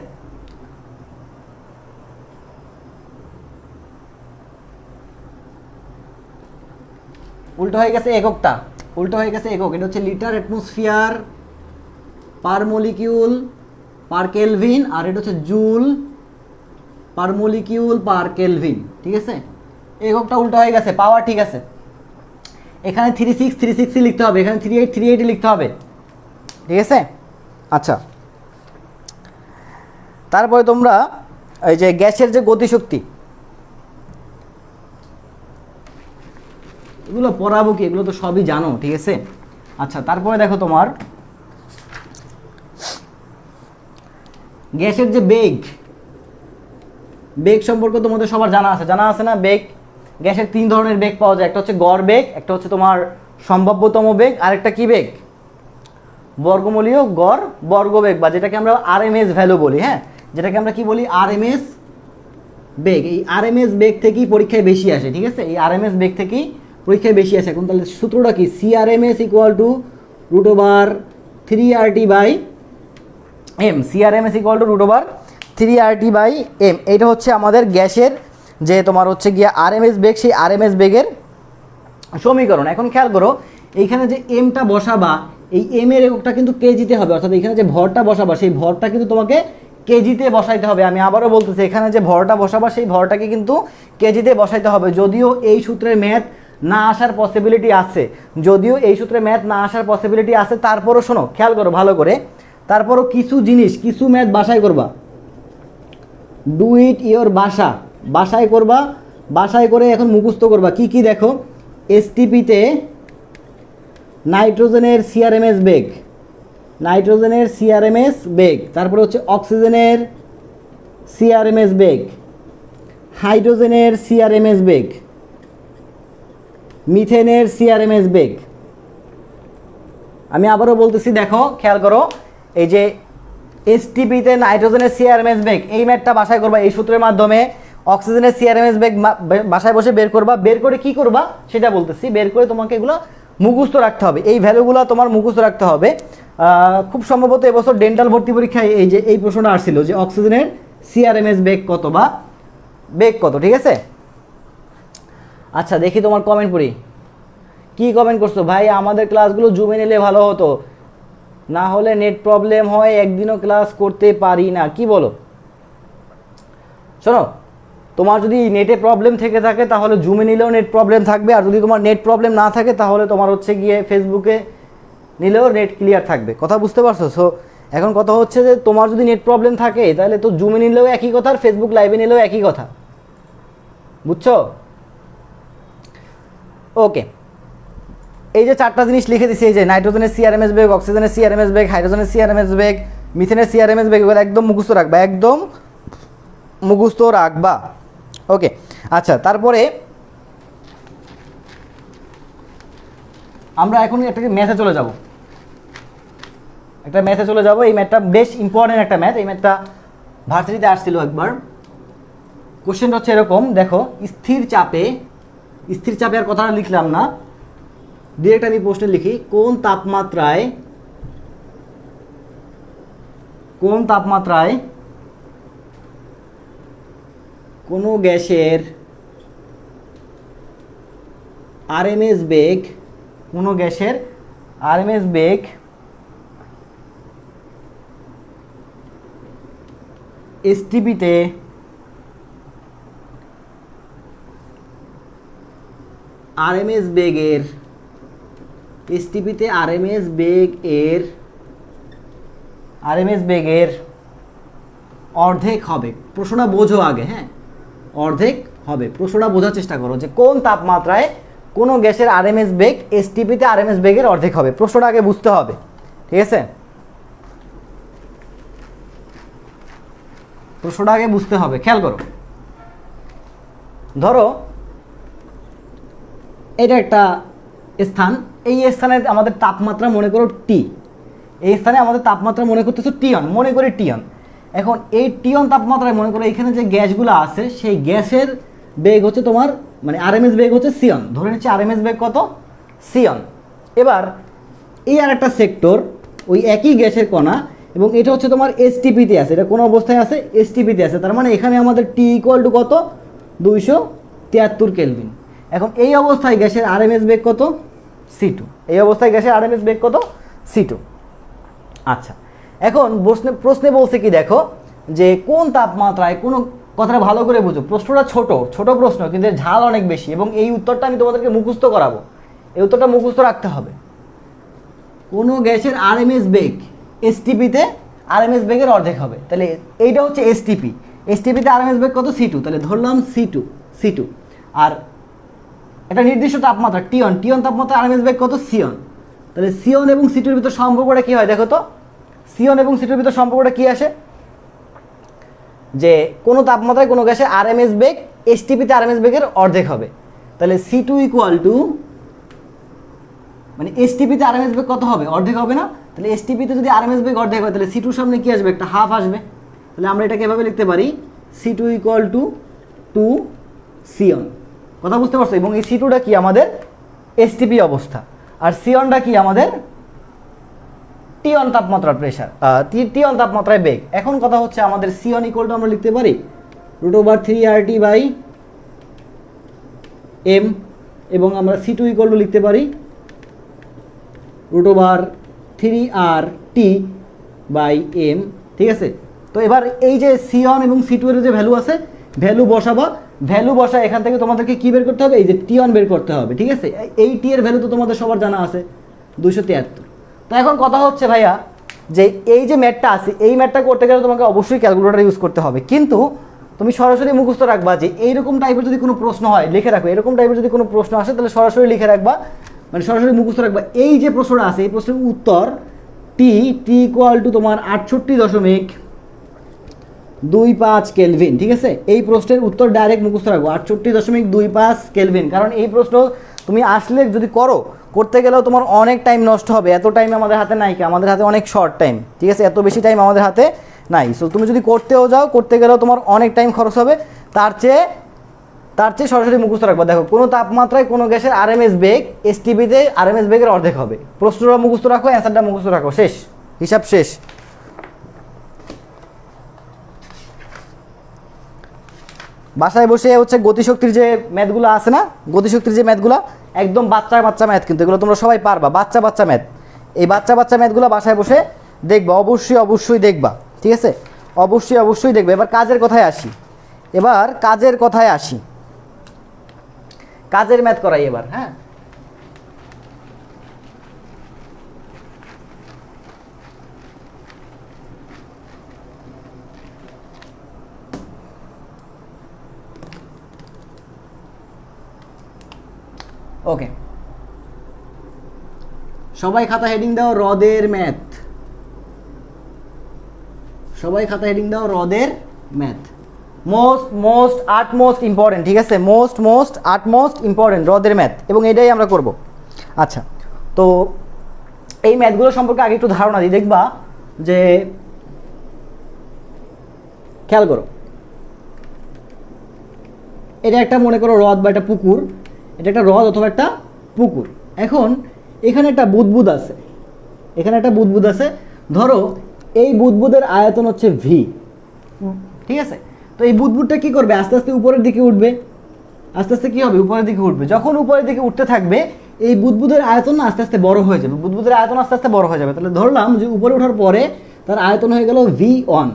উল্টো হয়ে গেছে এককটা, উল্টো হয়ে গেছে একক। এটা হচ্ছে litre atmosphere per molecule per kelvin, আর এটা হচ্ছে joule per molecule per kelvin, ঠিক আছে। এককটা উল্টো হয়ে গেছে, পাওয়ার ঠিক আছে। এখানে 3636 লিখতে হবে, এখানে 3838 লিখতে হবে, ঠিক আছে। আচ্ছা, তারপরে তোমরা এই যে গ্যাসের যে গতিশক্তি, এগুলো পড়াবো কি, এগুলো তো সবই জানো, ঠিক আছে। আচ্ছা, তারপরে দেখো তোমার গ্যাসের যে বেগ, বেগ সম্পর্কে তোমাদের সবার জানা আছে না? বেগ, গ্যাসের 3 ধরনের বেগ পাওয়া যায়, একটা হচ্ছে গড় বেগ, একটা হচ্ছে তোমার সম্ভাব্যতম বেগ, আর একটা কি বেগ, বর্গমূলীয় গড় বর্গবেগ, বা যেটাকে আমরা আরএমএস ভ্যালু বলি, হ্যাঁ, যেটাকে আমরা কি বলি, আরএমএস বেগ। এই আরএমএস বেগ থেকেই পরীক্ষায় বেশি আসে, ঠিক আছে, এই আরএমএস বেগ থেকেই পরীক্ষায় বেশি আসে। এখন তাহলে সূত্রটা কি, CRMS equal to √3RT/m, CRMS equal to √3RT/m। এইটা হচ্ছে আমাদের গ্যাসের যে তোমার হচ্ছে গিয়ে আরএমএস বেগ, সেই আরএমএস বেগের সমীকরণ। এখন খেয়াল করো, এইখানে যে এমটা বসাবা, এই এম এর এককটা কিন্তু কেজিতে হবে, অর্থাৎ এখানে যে ভরটা বসাবা সেই ভরটা কিন্তু তোমাকে কেজিতে বসাইতে হবে। আমি আবারও বলতেছি, এখানে যে ভরটা বসাবা সেই ভরটাকে কিন্তু কেজিতে বসাইতে হবে। যদিও এই সূত্রের ম্যাথ না আসার পসিবিলিটি আছে, তারপরও শোনো, খেয়াল করো ভালো করে, তারপরও কিছু জিনিস, কিছু ম্যাথ বাসায় করবা, ডু ইট ইওর বাসায় করবা, বাসায় করে এখন মুখস্থ করবা। কি কি দেখো, এসটিপিতে নাইট্রোজেনের সিআরএমএস বেগ, তারপরে হচ্ছে অক্সিজেনের সিআরএমএস বেগ, হাইড্রোজেনের সিআরএমএস বেগ, মিথেনের সিআরএমএস বেগ। আমি আবারও বলতেছি, দেখো খেয়াল করো, এই যে এসটিপিতে নাইট্রোজেনের সিআরএমএস বেগ, এই ম্যাথটা বাসায় করবা এই সূত্রের মাধ্যমে। অক্সিজেনের সিআরএমএস বেগ বাসায় বসে বের করবা, বের করে কি করবা সেটা বলতেছি, বের করে তোমাকে এগুলো মুখস্থ রাখতে হবে, এই ভ্যালুগুলো তোমার মুখস্থ রাখতে হবে। খুব সম্ভবত এবছর ডেন্টাল ভর্তি পরীক্ষায় এই প্রশ্নটা আসছিল যে অক্সিজেনের সিআরএমএস বেগ কত বা বেগ কত, ঠিক আছে। আচ্ছা, দেখি তোমার কমেন্ট পড়ি, কি কমেন্ট করছো, ভাই আমাদের ক্লাসগুলো জুমে নিলে ভালো হতো, না হলে নেট প্রবলেম হয়, একদিনও ক্লাস করতে পারি না। কি বলো? শোনো, তোমার যদি নেটে প্রবলেম থেকে থাকে তাহলে জুমে নিলেও নেট প্রবলেম থাকবে, আর যদি তোমার নেট প্রবলেম না থাকে তাহলে তোমার হচ্ছে গিয়ে ফেসবুকে নিলেও নেট ক্লিয়ার থাকবে। কথা বুঝতে পারছো? সো এখন কথা হচ্ছে যে তোমার যদি নেট প্রবলেম থাকে তাহলে তো জুমে নিলেও একই কথা, আর ফেসবুক লাইভে নিলেও একই কথা, বুঝছো? ওকে, এই যে 4টা জিনিস লিখে দিছি, এই যে নাইট্রোজেনের সিআরএমএস বেগ, অক্সিজেনের সিআরএমএস বেগ, হাইড্রোজেনের সিআরএমএস বেগ, মিথেনের সিআরএমএস বেগ, এগুলো একদম মুখস্থ রাখবা, একদম মুখস্থ রাখবা। ওকে, আচ্ছা, তারপরে আমরা এখন একটা ম্যাথে চলে যাব, এই ম্যাথটা বেশ ইম্পর্টেন্ট একটা ম্যাথ। এই ম্যাথটা ভার্সিটিতে আসছিল একবার। কোশ্চেনটা হচ্ছে এরকম, দেখো, স্থির চাপে আর কথাটা লিখলাম না, ডিরেক্ট আমি প্রশ্নে লিখি, কোন তাপমাত্রায় কোনো গ্যাসের আরএমএস বেগ এসটিপিতে আরএমএস বেগের অর্ধেক হবে। প্রশ্নটা বোঝো আগে, হ্যাঁ, অর্ধেক হবে, প্রশ্নটা বোঝার চেষ্টা করো যে কোন তাপমাত্রায় কোনো গ্যাসের আরএমএস বেগ এসটিপিতে আরএমএস বেগের অর্ধেক হবে, প্রশ্নটা আগে বুঝতে হবে, ঠিক আছে। প্রশ্নটা আগে বুঝতে হবে, খেয়াল করো। ধরো এটা একটা স্থান, এই স্থানে আমাদের তাপমাত্রা মনে করো টি, এই স্থানে আমাদের তাপমাত্রা মনে করতেছো টিয়ন, মনে করি টিয়ন। এখন এই টিয়ন তাপমাত্রায় মনে করো এখানে যে গ্যাসগুলো আছে সেই গ্যাসের বেগ হচ্ছে তোমার, মানে আরএমএস বেগ হচ্ছে সিয়ন, ধরে নিচ্ছি আরএমএস বেগ কত, সিয়ন। এবার এই আর একটা সেক্টর, ওই একই গ্যাসের কণা, এবং এটা হচ্ছে তোমার এসটিপিতে আছে, এটা কোন অবস্থায় আছে, এসটিপিতে আছে। তার মানে এখানে আমাদের টি ইকুয়াল টু কত, 273 কেলভিন। এখন এই অবস্থায় গ্যাসের আরএমএস বেগ কত, C2। এই অবস্থায় গ্যাসের আরএমএস বেগ কত, C2। আচ্ছা, এখন প্রশ্নে বলছে কি দেখো, যে কোন তাপমাত্রায়, কোনো কথাটা ভালো করে বুঝো, প্রশ্নটা ছোট প্রশ্ন কিন্তু ঝাল অনেক বেশি, এবং এই উত্তরটা আমি তোমাদেরকে মুখস্থ করাবো, এই উত্তরটা মুখস্থ রাখতে হবে। কোনো গ্যাসের আরএমএস বেগ এসটিপিতে আরএমএস বেগের অর্ধেক হবে, তাহলে এইটা হচ্ছে এসটিপি, এসটিপিতে আরএমএস বেগ কত, C2, তাহলে ধরলাম C2, আর একটা নির্দিষ্ট তাপমাত্রা টিয়ন তাপমাত্রা আরএমএস বেগ কত, সিয়ন। তাহলে সিয়ন এবং C2-র ভিতর সম্পর্কটা কি হয় দেখো তো, সিয়ন এবং C2-র ভিতর সম্পর্কটা কি আসে, যে কোনো তাপমাত্রায় কোনো গ্যাসের আরএমএস বেগ এসটিপিতে আরএমএস বেগের অর্ধেক হবে। তাহলে C2 ইকুয়াল টু, মানে এসটিপিতে আরএমএস বেগ কত হবে, অর্ধেক হবে না? তাহলে এসটিপিতে যদি আরএমএস বেগ অর্ধেক হয়, তাহলে C2-র সামনে কি আসবে, একটা হাফ আসবে। তাহলে আমরা এটাকে এভাবে লিখতে পারি, C2 ইকুয়াল টু 2 সিয়ন। কথা বুঝতে পারছো? এবং এই C2টা কি আমাদের এসটিপি অবস্থা, আর সিয়নটা কি আমাদের টিয়ন তাপমাত্রার প্রেশার, টিয়ন তাপমাত্রায় বেগ। এখন কথা হচ্ছে আমাদের সিয়ন ইকুয়াল টু আমরা লিখতে পারি √3RT/m, এবং আমরা C2 ইকুয়াল টু লিখতে পারি √3RT/m। ঠিক আছে? তো এবার এই যে সিয়ন এবং C2 এর যে ভ্যালু আছে, ভ্যালু বসা, এখান থেকে তোমাদেরকে কি বের করতে হবে, এই যে টিয়ন বের করতে হবে। ঠিক আছে? এই টি এর ভ্যালু তো তোমাদের সবার জানা আছে, 273। তো এখন কথা হচ্ছে ভাইয়া, যে এই যে ম্যাথটা আছে, এই ম্যাথটা করতে গেলে তোমাকে অবশ্যই ক্যালকুলেটর ইউজ করতে হবে, কিন্তু তুমি সরাসরি মুখস্থ রাখবা যে এইরকম টাইপের যদি কোনো প্রশ্ন হয়, লিখে রাখবে, এরকম টাইপের যদি কোনো প্রশ্ন আসে তাহলে সরাসরি লিখে রাখবা, মানে সরাসরি মুখস্থ রাখবা। এই যে প্রশ্নটা আছে, এই প্রশ্নের উত্তর টি ইকুয়াল টু তোমার 68.25 কেলভিন। ঠিক আছে? এই প্রশ্নের উত্তর ডাইরেক্ট মুখস্থ রাখবো, 68.25 কেলভিন। কারণ এই প্রশ্ন তুমি আসলে যদি করতে গেলেও তোমার অনেক টাইম নষ্ট হবে, এত টাইম আমাদের হাতে নাই, আমাদের হাতে অনেক শর্ট টাইম। ঠিক আছে? এত বেশি টাইম আমাদের হাতে নাই। সো তুমি যদি করতে গেলেও তোমার অনেক টাইম খরচ হবে, তার চেয়ে সরাসরি মুখস্থ রাখবা। দেখো, কোনো তাপমাত্রায় কোনো গ্যাসের আরএমএস বেগ এসটিপিতে আরএমএস বেগের অর্ধেক হবে। প্রশ্নটা মুখস্থ রাখো, অ্যান্সারটা মুখস্থ রাখো, শেষ, হিসাব শেষ। বাসায় বসে হচ্ছে গতিশক্তির যে ম্যাথগুলো আছে না, গতিশক্তির যে ম্যাথগুলো একদম বাচ্চা ম্যাথ, কিন্তু এগুলো তোমরা সবাই পারবা, বাচ্চা ম্যাথ। এই বাচ্চা ম্যাথগুলো বাসায় বসে দেখবা, অবশ্যই দেখবা। ঠিক আছে? অবশ্যই দেখবে। এবার কাজের কথায় আসি, কাজের ম্যাথ করাই এবার। হ্যাঁ, ওকে, সবাই খাতা হেডিং দাও হ্রদের ম্যাথ, মোস্ট ইম্পর্টেন্ট। ঠিক আছে? মোস্ট ইম্পর্টেন্ট হ্রদের ম্যাথ, এবং এটাই আমরা করব। আচ্ছা, তো এই ম্যাথগুলো সম্পর্কে আগে একটু ধারণা দিই। দেখবা যে, খেয়াল করো, এটা একটা মনে করো হ্রদ বা একটা পুকুর, এটা একটা হ্রদ অথবা একটা পুকুর। এখন এখানে একটা বুদবুদ আছে, ধরো এই বুদবুদের আয়তন হচ্ছে V। ঠিক আছে? তো এই বুদবুদটা কি করবে, আস্তে আস্তে উপরের দিকে উঠবে, কি হবে, উপরের দিকে উঠবে। যখন উপরের দিকে উঠতে থাকবে, এই বুদবুদের আয়তন আস্তে আস্তে বড় হয়ে যাবে, তাহলে ধরলাম যে উপরে ওঠার পরে তার আয়তন হয়ে গেল V1।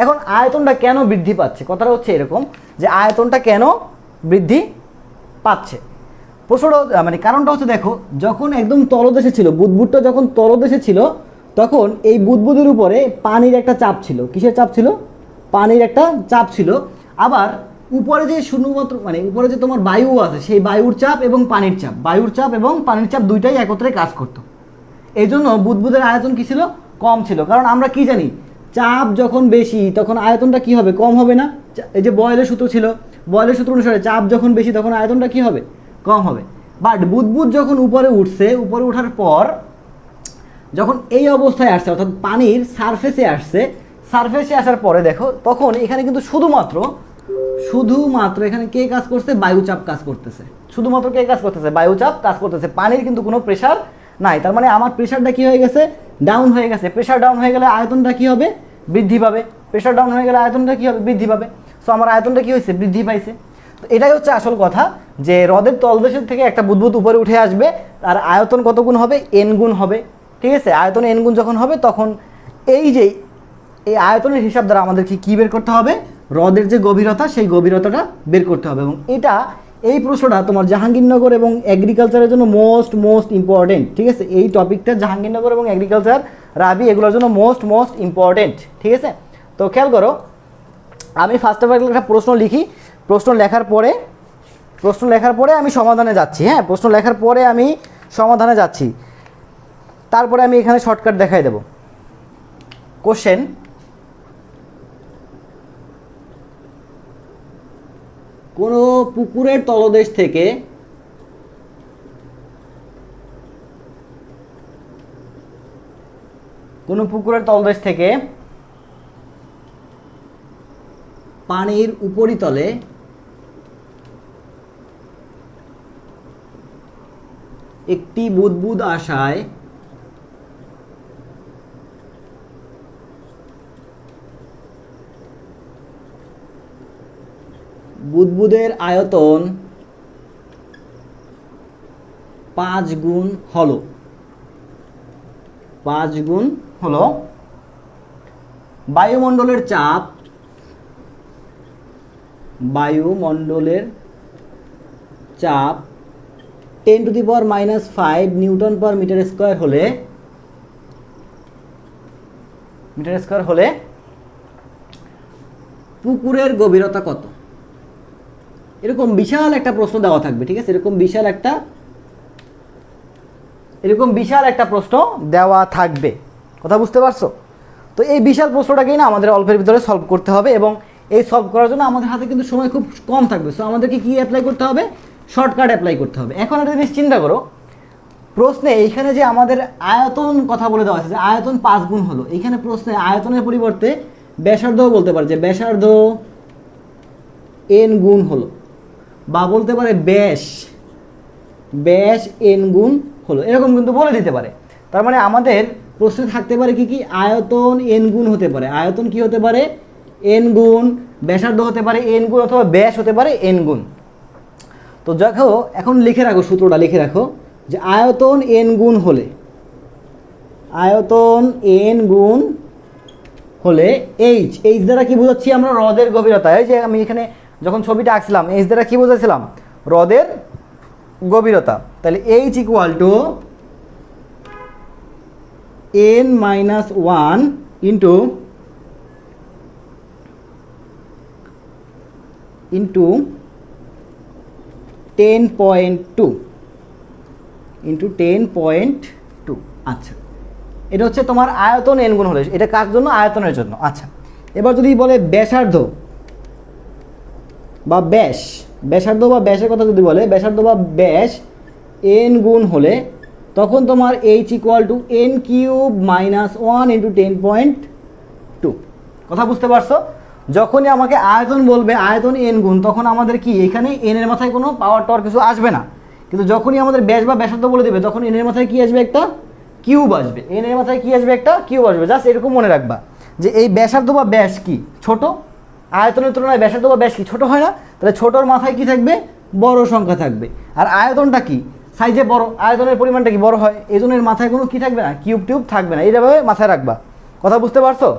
এখন আয়তনটা কেন বৃদ্ধি পাচ্ছে, কথাটা হচ্ছে এরকম, যে আয়তনটা কেন বৃদ্ধি পাচ্ছে, প্রশ্নটা মানে কারণটা হচ্ছে, দেখো, যখন একদম তলদেশে ছিল বুদবুদটা, যখন তলদেশে ছিল, তখন এই বুদবুদের উপরে পানির একটা চাপ ছিল। কিসের চাপ ছিল? পানির একটা চাপ ছিল। আবার উপরে যে শুধুমাত্র মানে উপরে যে তোমার বায়ু আছে, সেই বায়ুর চাপ এবং পানির চাপ দুইটাই একত্রে কাজ করতো। এই জন্য বুদবুদের আয়তন কি ছিল? কম ছিল। কারণ আমরা কি জানি, চাপ যখন বেশি তখন আয়তনটা কি হবে, কম হবে না? এই যে বয়েলের সূত্র ছিল, বয়েলের সূত্র অনুসারে চাপ যখন বেশি তখন আয়তনটা কি হবে, কম হবে। বাট বুদবুদ যখন উপরে ওঠার পর যখন এই অবস্থায় আসছে, অর্থাৎ পানির সারফেসে আসার পরে দেখো, তখন এখানে কিন্তু শুধুমাত্র এখানে কে কাজ করছে, বায়ুচাপ কাজ করতেছে। পানির কিন্তু কোনো প্রেশার নাই, তার মানে আমার প্রেশারটা কী হয়ে গেছে, ডাউন হয়ে গেছে। প্রেশার ডাউন হয়ে গেলে আয়তনটা কী হবে, বৃদ্ধি পাবে। প্রেশার ডাউন হয়ে গেলে আয়তনটা কী হবে, বৃদ্ধি পাবে। সো আমার আয়তনটা কী হয়েছে, বৃদ্ধি পাইছে। তো এটাই হচ্ছে আসল কথা, যে হ্রদের তলদেশের থেকে একটা বুদবুদ উপরে উঠে আসবে, আর আয়তন কত গুণ হবে, এন গুণ হবে। ঠিক আছে, আয়তন এন গুণ যখন হবে তখন এই যে এই আয়তনের হিসাব দ্বারা আমাদেরকে কী বের করতে হবে, হ্রদের যে গভীরতা সেই গভীরতাটা বের করতে হবে। এবং এই প্রশ্নটা তোমার জাহাঙ্গীরনগর এবং এগ্রিকালচারের জন্য মোস্ট ইম্পর্টেন্ট। ঠিক আছে, এই টপিকটা জাহাঙ্গীরনগর এবং এগ্রিকালচার, রাবি, এগুলোর জন্য মোস্ট ইম্পর্টেন্ট। ঠিক আছে, তো খেয়াল করো, আমি ফার্স্ট অফ অল একটা প্রশ্ন লিখি, প্রশ্ন লেখার পরে আমি সমাধানে যাচ্ছি। হ্যাঁ, প্রশ্ন লেখার পরে আমি সমাধানে যাচ্ছি, তারপরে আমি এখানে শর্টকাট দেখাই দেব। কোশ্চেন, কোনো পুকুরের তলদেশ থেকে পানির উপরিতলে একটি বুদবুদ আসায় বুদবুদের আয়তন 5 গুণ হলো। বায়ুমণ্ডলের চাপ 10⁻⁵ নিউটন পার মিটার স্কয়ার হলে পুকুরের গভীরতা কত? এরকম বিশাল একটা প্রশ্ন দেওয়া থাকবে। ঠিক আছে, এরকম বিশাল একটা প্রশ্ন দেওয়া থাকবে, কথা বুঝতে পারছো? তো এই বিশাল প্রশ্নটাকেই না আমাদের অল্পের ভিতরে সলভ করতে হবে, এবং এই সলভ করার জন্য আমাদের হাতে কিন্তু সময় খুব কম থাকবে। সো আমাদেরকে কি অ্যাপ্লাই করতে হবে, শর্টকাট অ্যাপ্লাই করতে হবে। এখন একটা জিনিস চিন্তা করো, প্রশ্নে এইখানে যে আমাদের আয়তন কথা বলে দেওয়া আছে যে আয়তন 5 গুণ হলো, এইখানে প্রশ্নে আয়তনের পরিবর্তে ব্যাসার্ধও বলতে পারে যে ব্যাসার্ধ এন গুণ হলো, বা বলতে পারে ব্যাস এন গুণ হলো, এরকম কিন্তু বলে দিতে পারে। তার মানে আমাদের প্রশ্নে থাকতে পারে কি আয়তন এন গুণ হতে পারে, আয়তন কি হতে পারে, এন গুণ, ব্যাসার্ধ হতে পারে এন গুণ, অথবা ব্যাস হতে পারে এন গুণ। তো দেখো, এখন লিখে রাখো, সূত্রটা লিখে রাখো যে আয়তন এন গুণ হলে এইচ দ্বারা কি বোঝাচ্ছি আমরা, হ্রদের গভীরতা। এই যে আমি এখানে যখন ছবিটা আঁকছিলাম, এইচ দ্বারা কি বোঝাচ্ছিলাম, হ্রদের গভীরতা। তাহলে H equal to n-1 into 10.2 আচ্ছা, এটা হচ্ছে তোমার আয়তন এন গুণ হলে। এটা কার জন্য, আয়তনের জন্য। আচ্ছা, এবার যদি বলে ব্যাসার্ধ বা ব্যাসের কথা যদি বলে, ব্যাসার্ধ বা ব্যাস এন গুণ হলে তখন তোমার এইচ ইকুয়াল টু n³ - 1 × 10.2। কথা বুঝতে পারছো? যখনই আমাকে আয়তন বলবে, আয়তন এন গুণ, তখন আমাদের কি এখানে এন এর মাথায় কোনো পাওয়ার টাওয়ার কিছু আসবে না। কিন্তু যখনই আমাদের ব্যাস বা ব্যাসার্ধ বলে দেবে, তখন এন এর মাথায় কি আসবে, একটা কিউব আসবে। এন এর মাথায় কি আসবে, একটা কিউব আসবে। জাস্ট এরকম মনে রাখবা যে এই ব্যাসার্ধ বা ব্যাস কি ছোট, আয়তনের তুলনায় ব্যাসার্ধ বা ব্যাস কি ছোট হয় না? তাহলে ছোটোর মাথায় কি থাকবে, বড় সংখ্যা থাকবে। আর আয়তনটা কি, সাইজে বড়, আয়তনের পরিমাণটা কি বড় হয়, এই জন্য এর মাথায় কোনো কি থাকবে না, কিউব টিউব থাকবে না। এইভাবে মাথায় রাখবা। কথা বুঝতে পারছো?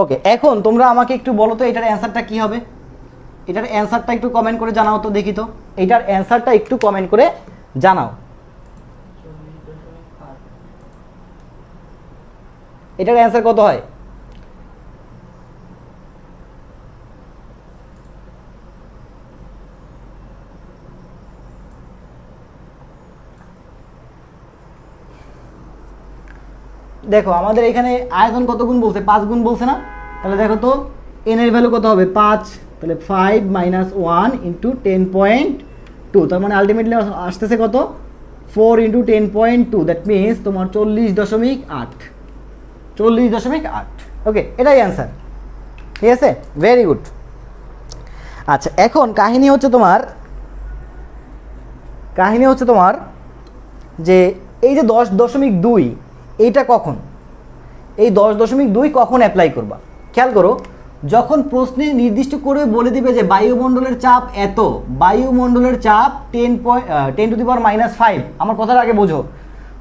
ওকে, এখন তোমরা আমাকে একটু বলো তো এটার অ্যান্সারটা কি হবে। এটার অ্যান্সারটা একটু কমেন্ট করে জানাও তো, দেখি তো এটার অ্যান্সারটা একটু কমেন্ট করে জানাও। এটার অ্যান্সার কত হয়? দেখো আমাদের এখানে আয়তন কত গুণ বলছে, 5 গুণ বলছে না? তাহলে দেখো তো এন এর ভ্যালু কত হবে, 5। তাহলে 5 - 1 × 10.2, তার মানে আলটিমেটলি আসতেছে কত, 4 × 10.2। দ্যাট মিনস তোমার 40.8। ওকে, এটাই অ্যান্সার। ঠিক আছে, ভেরি গুড। আচ্ছা, এখন কাহিনী হচ্ছে তোমার যে এই যে 10.2 এইটা কখন, এই 10.2 কখন অ্যাপ্লাই করবা? খেয়াল করো, যখন প্রশ্নে নির্দিষ্ট করে বলে দিবে যে বায়ুমণ্ডলের চাপ এত, বায়ুমণ্ডলের চাপ 10⁻⁵, আমার কথার আগে বোঝো,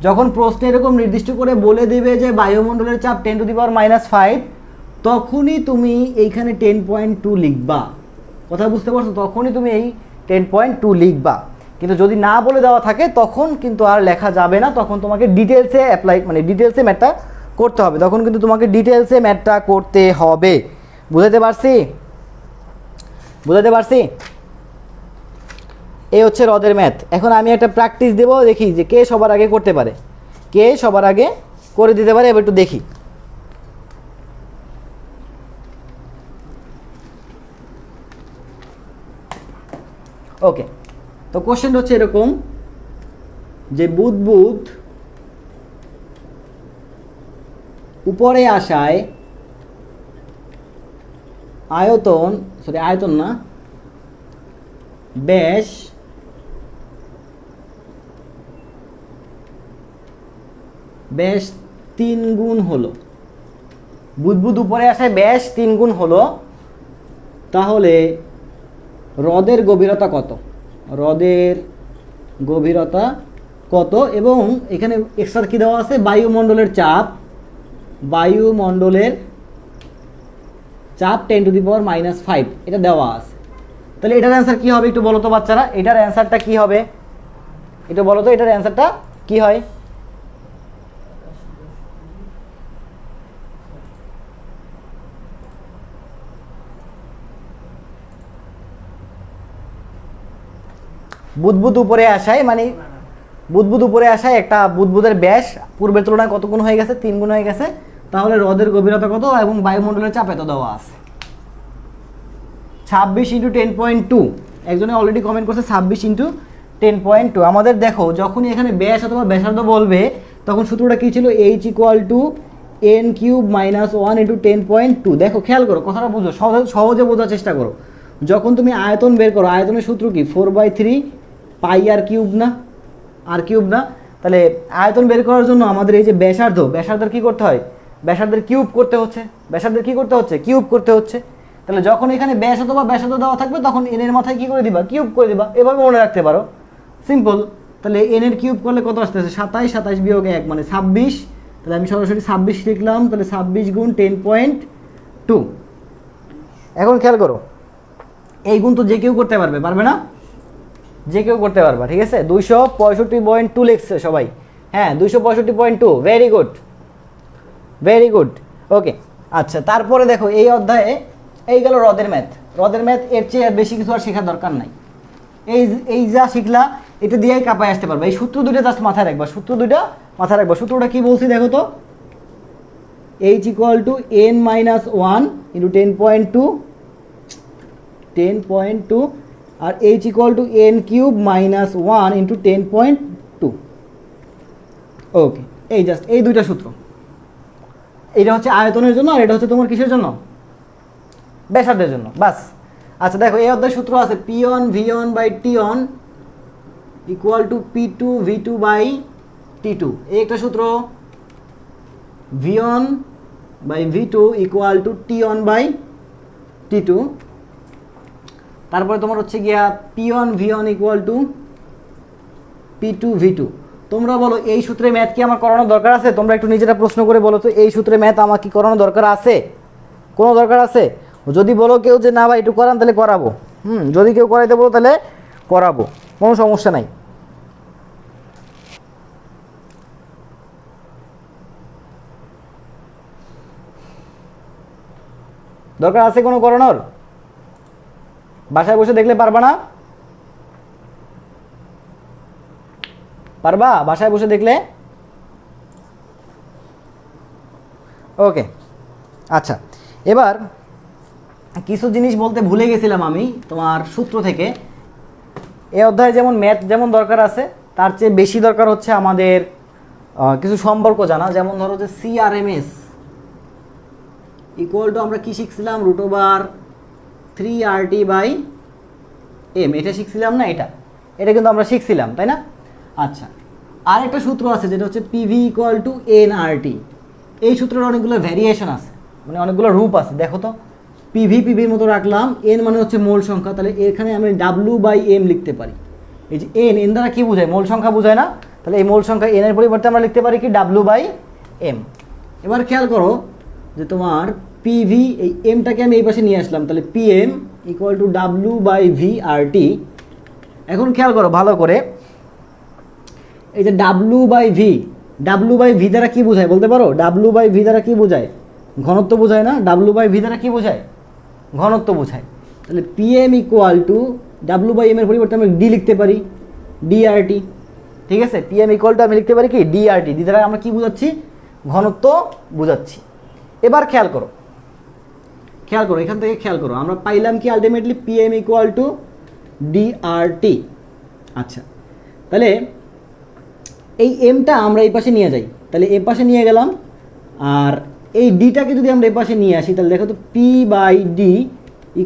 যখন প্রশ্নে এরকম নির্দিষ্ট করে বলে দিবে যে বায়ুমণ্ডলের চাপ 10⁻⁵, তখনই তুমি এইখানে 10.2 লিখবা। কথা বুঝতে পারছো? তখনই তুমি এই 10.2 লিখবা। কিন্তু যদি না বলে দেওয়া থাকে তখন কিন্তু আর লেখা যাবে না, তখন তোমাকে ডিটেলসে ডিটেলসে ম্যাথটা করতে হবে, তখন কিন্তু তোমাকে ডিটেলসে ম্যাথটা করতে হবে। বুঝাতে পারছি? এই হচ্ছে হ্রদের ম্যাথ। এখন আমি একটা প্র্যাকটিস দেবো, দেখি যে কে সবার আগে করতে পারে, কে সবার আগে করে দিতে পারে, এবার একটু দেখি। ওকে, তো কোশ্চেনটা হচ্ছে এরকম যে বুদবুদ উপরে আসায় ব্যাস 3 গুণ হলো। বুদবুদ উপরে আসায় ব্যাস 3 গুণ হলো, তাহলে হ্রদের গভীরতা কত? হ্রদের গভীরতা কত? এবং এখানে এক্সট্রা কি দেওয়া আছে? বায়ুমণ্ডলের চাপ 10⁻⁵ এটা দেওয়া আছে। তাহলে এটার অ্যান্সার কি হবে একটু বলো তো বাচ্চারা, এটার অ্যান্সারটা কি হবে একটু বলো তো, এটার অ্যান্সারটা কি হয়? বুদবুদ উপরে আসায় একটা বুদবুদের ব্যাস পূর্বের তুলনায় কত গুণ হয়ে গেছে? 3 গুণ হয়ে গেছে। তাহলে হ্রদের গভীরতা কত এবং বায়ুমণ্ডলের চাপ এত দেওয়া আছে। 26 × 10.2, একজনে অলরেডি কমেন্ট করছে 26 × 10.2। আমাদের দেখো, যখনই এখানে ব্যাস অথবা ব্যাসার্ধ বলবে তখন সূত্রটা কি ছিল? h = n³ - 1 × 10.2। দেখো, খেয়াল করো, কথাটা বুঝো, সহজে বোঝার চেষ্টা করো। যখন তুমি আয়তন বের করো, আয়তনের সূত্র কি? 4/3 πr³ না? তাহলে আয়তন বের করার জন্য আমাদের এই যে ব্যাসার্ধের কি করতে হয়? ব্যাসার্ধের কিউব করতে হচ্ছে, কিউব করতে হচ্ছে। তাহলে যখন এখানে ব্যাস অথবা ব্যাসার্ধ দেওয়া থাকবে তখন এন এর মাথায় কি করে দিবা? কিউব করে দিবা। এভাবে মনে রাখতে পারো, সিম্পল। তাহলে এন এর কিউব করলে কত আসতেছে? 27 বিয়োগ 1 মানে 26। তাহলে আমি সরাসরি 26 লিখলাম। তাহলে 26 গুণ 10.2। এখন খেয়াল করো, এই গুণ তো যে কেউ করতে পারবে না? যে কেউ করতে পারবা, ঠিক আছে? 265.2 লিখছে সবাই। হ্যাঁ, 265.2, ভেরি গুড। ওকে, আচ্ছা, তারপরে দেখো এই অধ্যায়ে এই গেল হ্রদের ম্যাথ। এর চেয়ে বেশি কিছু আর শেখার দরকার নাই। এই যা শিখলা এটা দিয়েই কাপায় আসতে পারবে। এই সূত্র দুটো জাস্ট মাথায় রাখবা, সূত্রটা কি বলছি দেখো তো? h = n - 1 × 10.2 আর h = n³ - 1 × 10.2। ওকে, এই জাস্ট এই দুইটা সূত্র। এটা হচ্ছে আয়তনের জন্য আর এটা হচ্ছে তোমার কিসের জন্য? ব্যাসার্ধের জন্য, বাস। আচ্ছা দেখো, এই অধ্যায় সূত্র আছে P1 V1/T1 = P2 V2/T2। এই একটা সূত্র, V1/V2 = T1/T2। তারপরে তোমার হচ্ছে গিয়া P1 V1 = P2 V2। তোমরা বলো, এই সূত্রে ম্যাথ কি আমার করানো দরকার আছে? তোমরা একটু নিজেরা প্রশ্ন করে বলো তো, এই সূত্রে ম্যাথ আমার কি করানো দরকার আছে? কোনো দরকার আছে? যদি বলো কেউ যে না ভাই একটু করান, তাহলে করাবো। যদি কেউ করাইতে বলো তাহলে করাবো, কোনো সমস্যা নাই। দরকার আছে কোনো করানোর? বাসায় বসে দেখলে পারবা না? পারবা বাসায় বসে দেখলে? ওকে, আচ্ছা, এবার কিছু জিনিস বলতে ভুলে গেছিলাম আমি তোমার সূত্র থেকে। এই অধ্যায়ে যেমন ম্যাথ যেমন দরকার আছে, তার চেয়ে বেশি দরকার হচ্ছে আমাদের কিছু সম্পর্ক জানা। যেমন ধরো যে ইকুয়াল টু আমরা কি শিখছিলাম, √3RT/m, এটা শিখছিলাম না, এটা কিন্তু আমরা শিখছিলাম, তাই না? আচ্ছা, আর একটা সূত্র আছে যেটা হচ্ছে PV = nRT। এই সূত্রের অনেকগুলো ভ্যারিয়েশন আছে, মানে অনেকগুলো রূপ আছে। দেখো তো, পিভির মতো রাখলাম, n মানে হচ্ছে মোল সংখ্যা, তাহলে এখানে আমি W/m লিখতে পারি। এই যে n দ্বারা কি বোঝায়, মোল সংখ্যা বোঝায় না? তাহলে এই মোল সংখ্যা n এর পরিবর্তে আমরা লিখতে পারি কি W/m। এবার খেয়াল করো যে তোমার পিভি, এই এমটাকে আমি এই পাশে নিয়ে আসলাম, তাহলে PM = W/V/RT। এখন খেয়াল করো ভালো করে, এই যে W/V দ্বারা কি বোঝায় বলতে পারো? W/V দ্বারা কি বোঝায়? ঘনত্ব বোঝায় না? W/V দ্বারা কি বোঝায়? ঘনত্ব বোঝায়। তাহলে PM = W/m এর পরিবর্তে আমি ডি লিখতে পারি, DRT। ঠিক আছে, PM = আমি লিখতে পারি কি DRT। ডি দ্বারা আমরা কি বোঝাচ্ছি? ঘনত্ব বোঝাচ্ছি। এবার খেয়াল করো, এখান থেকে খেয়াল করো, আমরা পাইলাম কি আলটিমেটলি PM = DRT। আচ্ছা, তাহলে এই এমটা আমরা এই পাশে নিয়ে যাই, তাহলে এ পাশে নিয়ে গেলাম, আর এই ডিটাকে যদি আমরা এ পাশে নিয়ে আসি, তাহলে দেখো তো P/D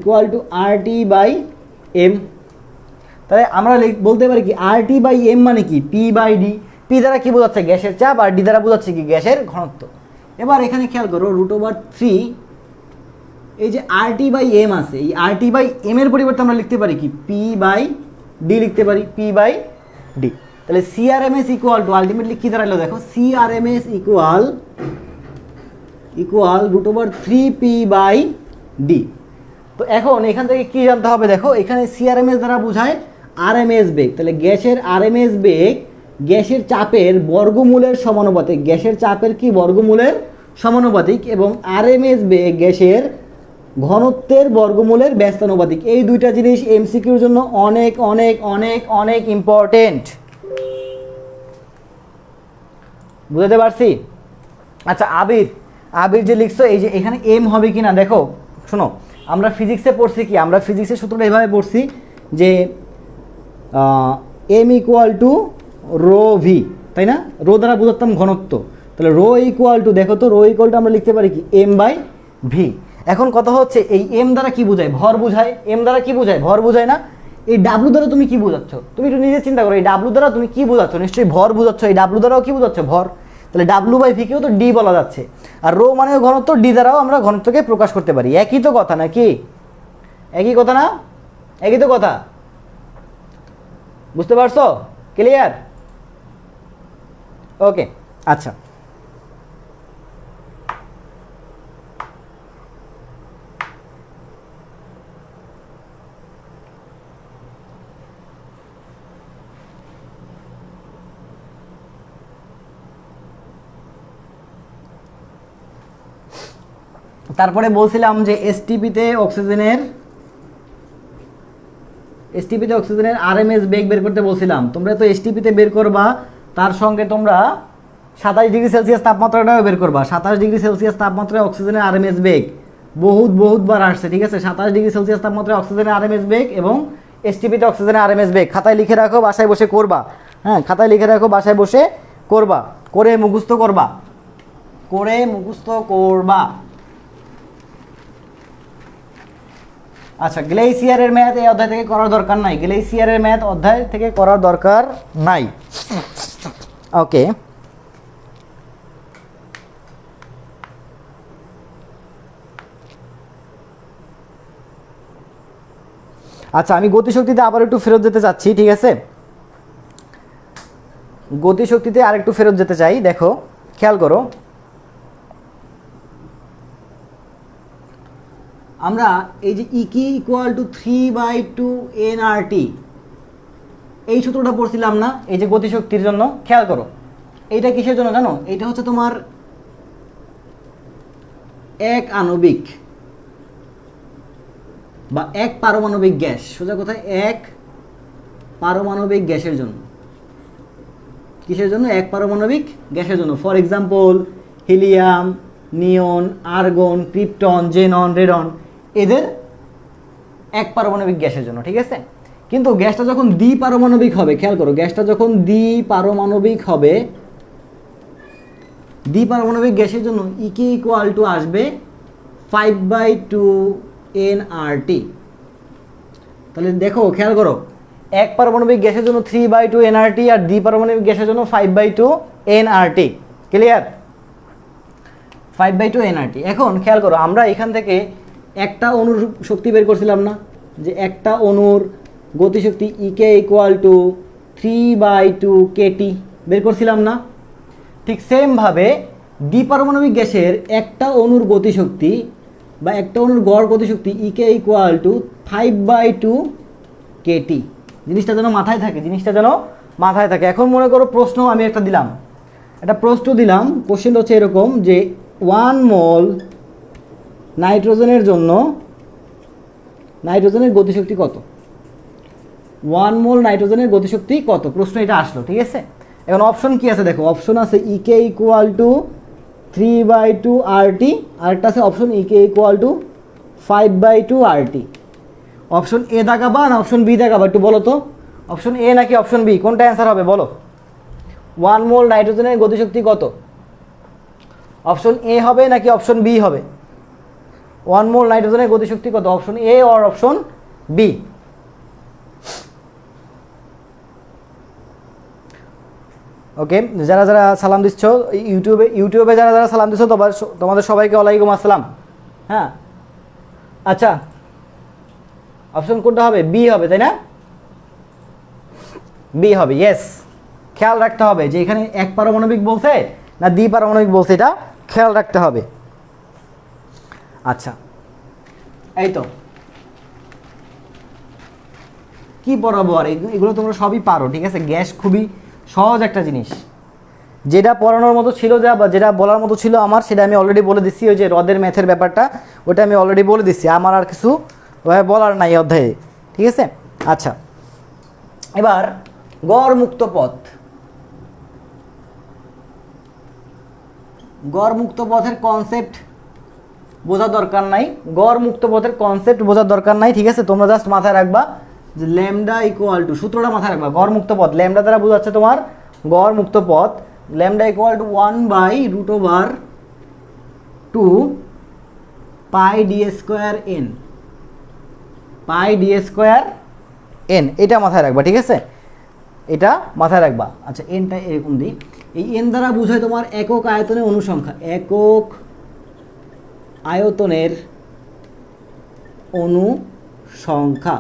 = RT/m। তাহলে আমরা বলতে পারি কি RT/m মানে কি P/D। পি দ্বারা কি বোঝাচ্ছে? গ্যাসের চাপ, আর ডি দ্বারা বোঝাচ্ছে কি গ্যাসের ঘনত্ব। এবার এখানে খেয়াল করো, √3, এই যে RT/m আছে, এই RT/m এর পরিবর্তে আমরা লিখতে পারি কি P/D লিখতে পারি, P/D। তাহলে CRMS = আলটিমেটলি কি দাঁড়ালো দেখো, CRMS = √3P/D। তো এখন এখান থেকে কি জানতে হবে দেখো, এখানে CRMS দ্বারা বোঝায় RMS বেগ। তাহলে গ্যাসের RMS বেগ গ্যাসের চাপের বর্গমূলের সমানুপাতিক, গ্যাসের চাপের কি বর্গমূলের সমানুপাতিক, এবং RMS বেগ গ্যাসের ঘনত্বের বর্গমূলের ব্যস্তানুপাতিক। এই দুইটা জিনিস MCQর জন্য অনেক অনেক অনেক অনেক ইম্পর্টেন্ট। বুঝতে পারছি? আচ্ছা, আবির যে লিখছো, এই যে এখানে এম হবে কি না দেখো, শোনো, আমরা ফিজিক্সে পড়ছি কি, আমরা ফিজিক্সের সূত্রটা এভাবে পড়ছি যে M = ρV, তাই না? রো দ্বারা বোঝাতাম ঘনত্ব, তাহলে দেখো তো আমরা লিখতে পারি কি M/V। এখন কথা হচ্ছে, এই এম দ্বারা কি বোঝায়? ভর বোঝায়। এম দ্বারা কি বোঝায়? ভর বোঝায় না? এই ডাব্লু দ্বারা তুমি কি বোঝাচ্ছ? তুমি একটু নিজে চিন্তা করো, এই ডাব্লু দ্বারা তুমি কি বোঝাচ্ছ? নিশ্চয়ই ভর বোঝাচ্ছ। এই ডাব্লু দ্বারাও কি বোঝাচ্ছ? ভর। তাহলে W/V কেও তো ডি বলা যাচ্ছে, আর রো মানেও ঘনত্ব, ডি দ্বারাও আমরা ঘনত্বকে প্রকাশ করতে পারি। একই তো কথা নাকি? একই কথা না? একই তো কথা, বুঝতে পারছো? ক্লিয়ার? ওকে, আচ্ছা। তারপরে বলছিলাম যে এসটিপিতে অক্সিজেনের RMS বেগ বের করতে বলছিলাম। তোমরা তো এসটিপিতে বের করবা, তার সঙ্গে তোমরা 27°C তাপমাত্রাটাও বের করবা। 27°C তাপমাত্রায় অক্সিজেনের RMS বেগ বহুতবার আসছে, ঠিক আছে? 27°C তাপমাত্রায় অক্সিজেনের RMS বেগ এবং এসটিপিতে অক্সিজেনের RMS বেগ। খাতায় লিখে রাখো, বাসায় বসে করবা। হ্যাঁ, খাতায় লিখে রাখো, বাসায় বসে করবা, করে মুখস্থ করবা। আচ্ছা, গ্লেসিয়ারের ম্যাথ এই অধ্যায় থেকে করার দরকার নাই। ওকে, আচ্ছা, আমি গতিশক্তিতে আবার একটু ফেরত যেতে চাচ্ছি, ঠিক আছে? গতিশক্তিতে আরেকটু ফেরত যেতে চাই। দেখো, খেয়াল করো, আমরা এই যে EQ = 3/2nRT, এই সূত্রটা পড়ছিলাম না এই যে গতিশক্তির জন্য? খেয়াল করো, এইটা কিসের জন্য জানো? এটা হচ্ছে তোমার এক আণবিক বা এক পারমাণবিক গ্যাস, সোজা কথায় এক পারমাণবিক গ্যাসের জন্য। কিসের জন্য? এক পারমাণবিক গ্যাসের জন্য। For example, helium, neon, argon, krypton, xenon, radon, এদের এক পারমাণবিক গ্যাসের জন্য, ঠিক আছে? কিন্তু গ্যাসটা যখন দ্বিপারমাণবিক হবে, খেয়াল করো, গ্যাসটা যখন দ্বিপারমাণবিক হবে, দ্বিপারমাণবিক গ্যাসের জন্য EQ = আসবে 5/2 nRT। তাহলে দেখো খেয়াল করো, এক পারমাণবিক গ্যাসের জন্য 3/2 nRT আর দ্বিপারমাণবিক গ্যাসের জন্য 5/2 nRT। ক্লিয়ার? 5/2 nRT। এখন খেয়াল করো, আমরা এখান থেকে একটা অণুর শক্তি বের করছিলাম না, যে একটা অণুর গতিশক্তি ইকে ইকুয়াল টু 3/2 kT বের করছিলাম না? ঠিক সেমভাবে দ্বিপারমাণবিক গ্যাসের একটা অণুর গতিশক্তি বা একটা অণুর গড় গতিশক্তি ইকে ইকুয়াল টু 5/2 kT। জিনিসটা যেন মাথায় থাকে, জিনিসটা যেন মাথায় থাকে। এখন মনে করো প্রশ্ন আমি একটা দিলাম, একটা প্রশ্ন দিলাম, কোশ্চেন হচ্ছে এরকম যে 1 মোল নাইট্রোজেনের জন্য নাইট্রোজেনের গতিশক্তি কত? 1 মোল নাইট্রোজেনের গতিশক্তি কত? প্রশ্ন এটা আসলো, ঠিক আছে? এখন অপশন কি আছে দেখো, অপশন আছে ইকে ইকুয়াল টু 3/2 RT, আরেকটা আছে option E K equal to 5/2 RT। Option A দেখাবা না অপশন বি দেখাবা, একটু বলো তো, অপশন এ নাকি অপশন বি, কোনটা অ্যান্সার হবে বলো? 1 মোল নাইট্রোজেনের গতিশক্তি কত? অপশন এ হবে নাকি অপশন বি হবে? 1 মোল নাইট্রোজেনের গতিশক্তি কত? Option A or option B? Okay, যারা যারা সালাম দিচ্ছ ইউটিউবে যারা যারা সালাম দিচ্ছ তোমাদের সবাইকে ওয়ালাইকুম আসসালাম। হ্যাঁ, আচ্ছা, অপশন কোনটা হবে? বি হবে, তাই না? বি হবে, ইয়েস। খেয়াল রাখতে হবে যে এখানে এক পারমাণবিক বলছে না দ্বিপারমাণবিক বলছে, এটা খেয়াল রাখতে হবে। আচ্ছা, এই তো কি পড়াবো আর, এগুলো তোমরা সবই পারো, ঠিক আছে? গ্যাস খুবই সহজ একটা জিনিস, যেটা পড়ানোর মতো ছিল যা বা যেটা বলার মতো ছিল আমার, সেটা আমি অলরেডি বলে দিচ্ছি। ওই যে হ্রদের ম্যাথের ব্যাপারটা, ওটা আমি অলরেডি বলে দিচ্ছি, আমার আর কিছু বলার নাই অধ্যায়ে, ঠিক আছে? আচ্ছা, এবার গড় মুক্ত পথ। গড় মুক্ত পথের কনসেপ্ট বোঝার দরকার নাই, গড় মুক্ত পথের কনসেপ্ট বোঝার দরকার নাই, ঠিক আছে? তোমরা জাস্ট মাথায় রাখবা যে ল্যামডা ইকুয়াল টু, সূত্রটা মাথায় রাখবা, গড় মুক্ত পথ ল্যামডা দ্বারা বোঝাচ্ছে তোমার গড় মুক্ত পথ, lambda equal to 1/√2 pi D square N, pi D square N, এটা মাথায় রাখবা, ঠিক আছে? এটা মাথায় রাখবা। আচ্ছা, এনটা এরকম দিই, এই এন দ্বারা বোঝায় তোমার একক আয়তনের অনুসংখ্যা, একক আয়তনের অনুসংখ্যা,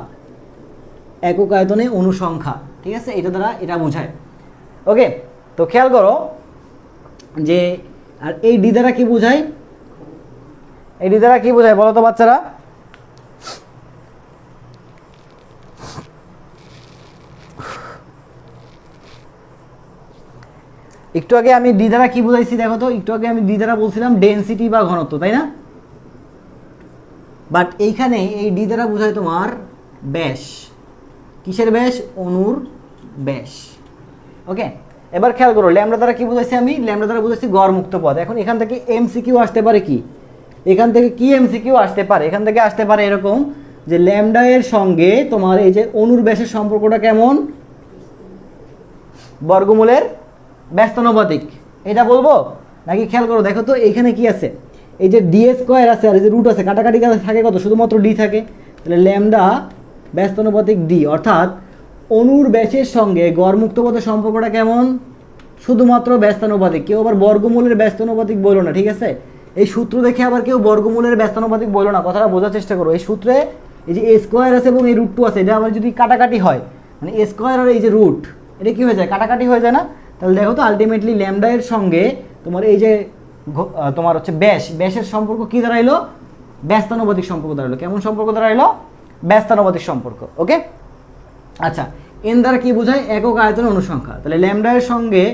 একক আয়তনে অনুসংখ্যা, ঠিক আছে? এটা দ্বারা এটা বোঝায়। ওকে, তো খেয়াল করো যে, আর এই ডি দ্বারা কি বোঝায়? এই ডি দ্বারা কি বোঝায় বলো তো বাচ্চারা? একটু আগে আমি ডি দ্বারা কি বুঝাইছি দেখো তো, একটু আগে আমি ডি দ্বারা বলছিলাম ডেনসিটি বা ঘনত্ব, তাই না? বাট এইখানে এই ডি দ্বারা বোঝায় তোমার ব্যাস। কিসের ব্যাস? অণুর ব্যাস। ওকে, এবার খেয়াল করো, ল্যামডা দ্বারা কি বুঝাইছি আমি? ল্যামডা দ্বারা বুঝাইছি গড় মুক্ত পথ। এখন এখান থেকে এমসিকিউ আসতে পারে কি? এখান থেকে কি এমসিকিউ আসতে পারে? এখান থেকে আসতে পারে এরকম যে ল্যামডা এর সঙ্গে তোমার এই যে অণুর ব্যাসের সম্পর্কটা কেমন? বর্গমূলের ব্যস্তানুপাতিক, এটা বলবো নাকি? খেয়াল করো, দেখো তো এইখানে কি আছে, এই যে ডি স্কোয়ার আছে আর এই যে রুট আছে, কাটাকাটি থাকে কত? শুধুমাত্র ডি থাকে। তাহলে ল্যামডা ব্যস্তানুপাতিক ডি, অর্থাৎ অণুর ব্যাসের সঙ্গে গড় মুক্ত পথের সম্পর্কটা কেমন? শুধুমাত্র ব্যস্তানুপাতিক। কেউ আবার বর্গমূলের ব্যস্তানুপাতিক বলো না, ঠিক আছে? এই সূত্র দেখে আবার কেউ বর্গমূলের ব্যস্তানুপাতিক বলো না, কথাটা বোঝার চেষ্টা করো। এই সূত্রে এই যে এ স্কোয়ার আছে এবং এই রুট টু আছে, এটা আবার যদি কাটাকাটি হয়, মানে এ স্কোয়ার আর এই যে রুট, এটা কী হয়ে যায়? কাটাকাটি হয়ে যায় না? তাহলে দেখো তো আলটিমেটলি ল্যামডা এর সঙ্গে তোমার এই যে তোমার হচ্ছে ব্যাসের সম্পর্ক কি দাঁড়াইলো? ব্যস্তানুপাতিক সম্পর্ক দাঁড়াইলো। কেমন সম্পর্ক দাঁড়াইলো? ব্যস্তানুপাতিক সম্পর্ক। ওকে, আচ্ছা, এন দ্বারা কি বোঝায়? একক আয়তন অনুসংখ্যা। তাহলে ল্যামডা এর সঙ্গে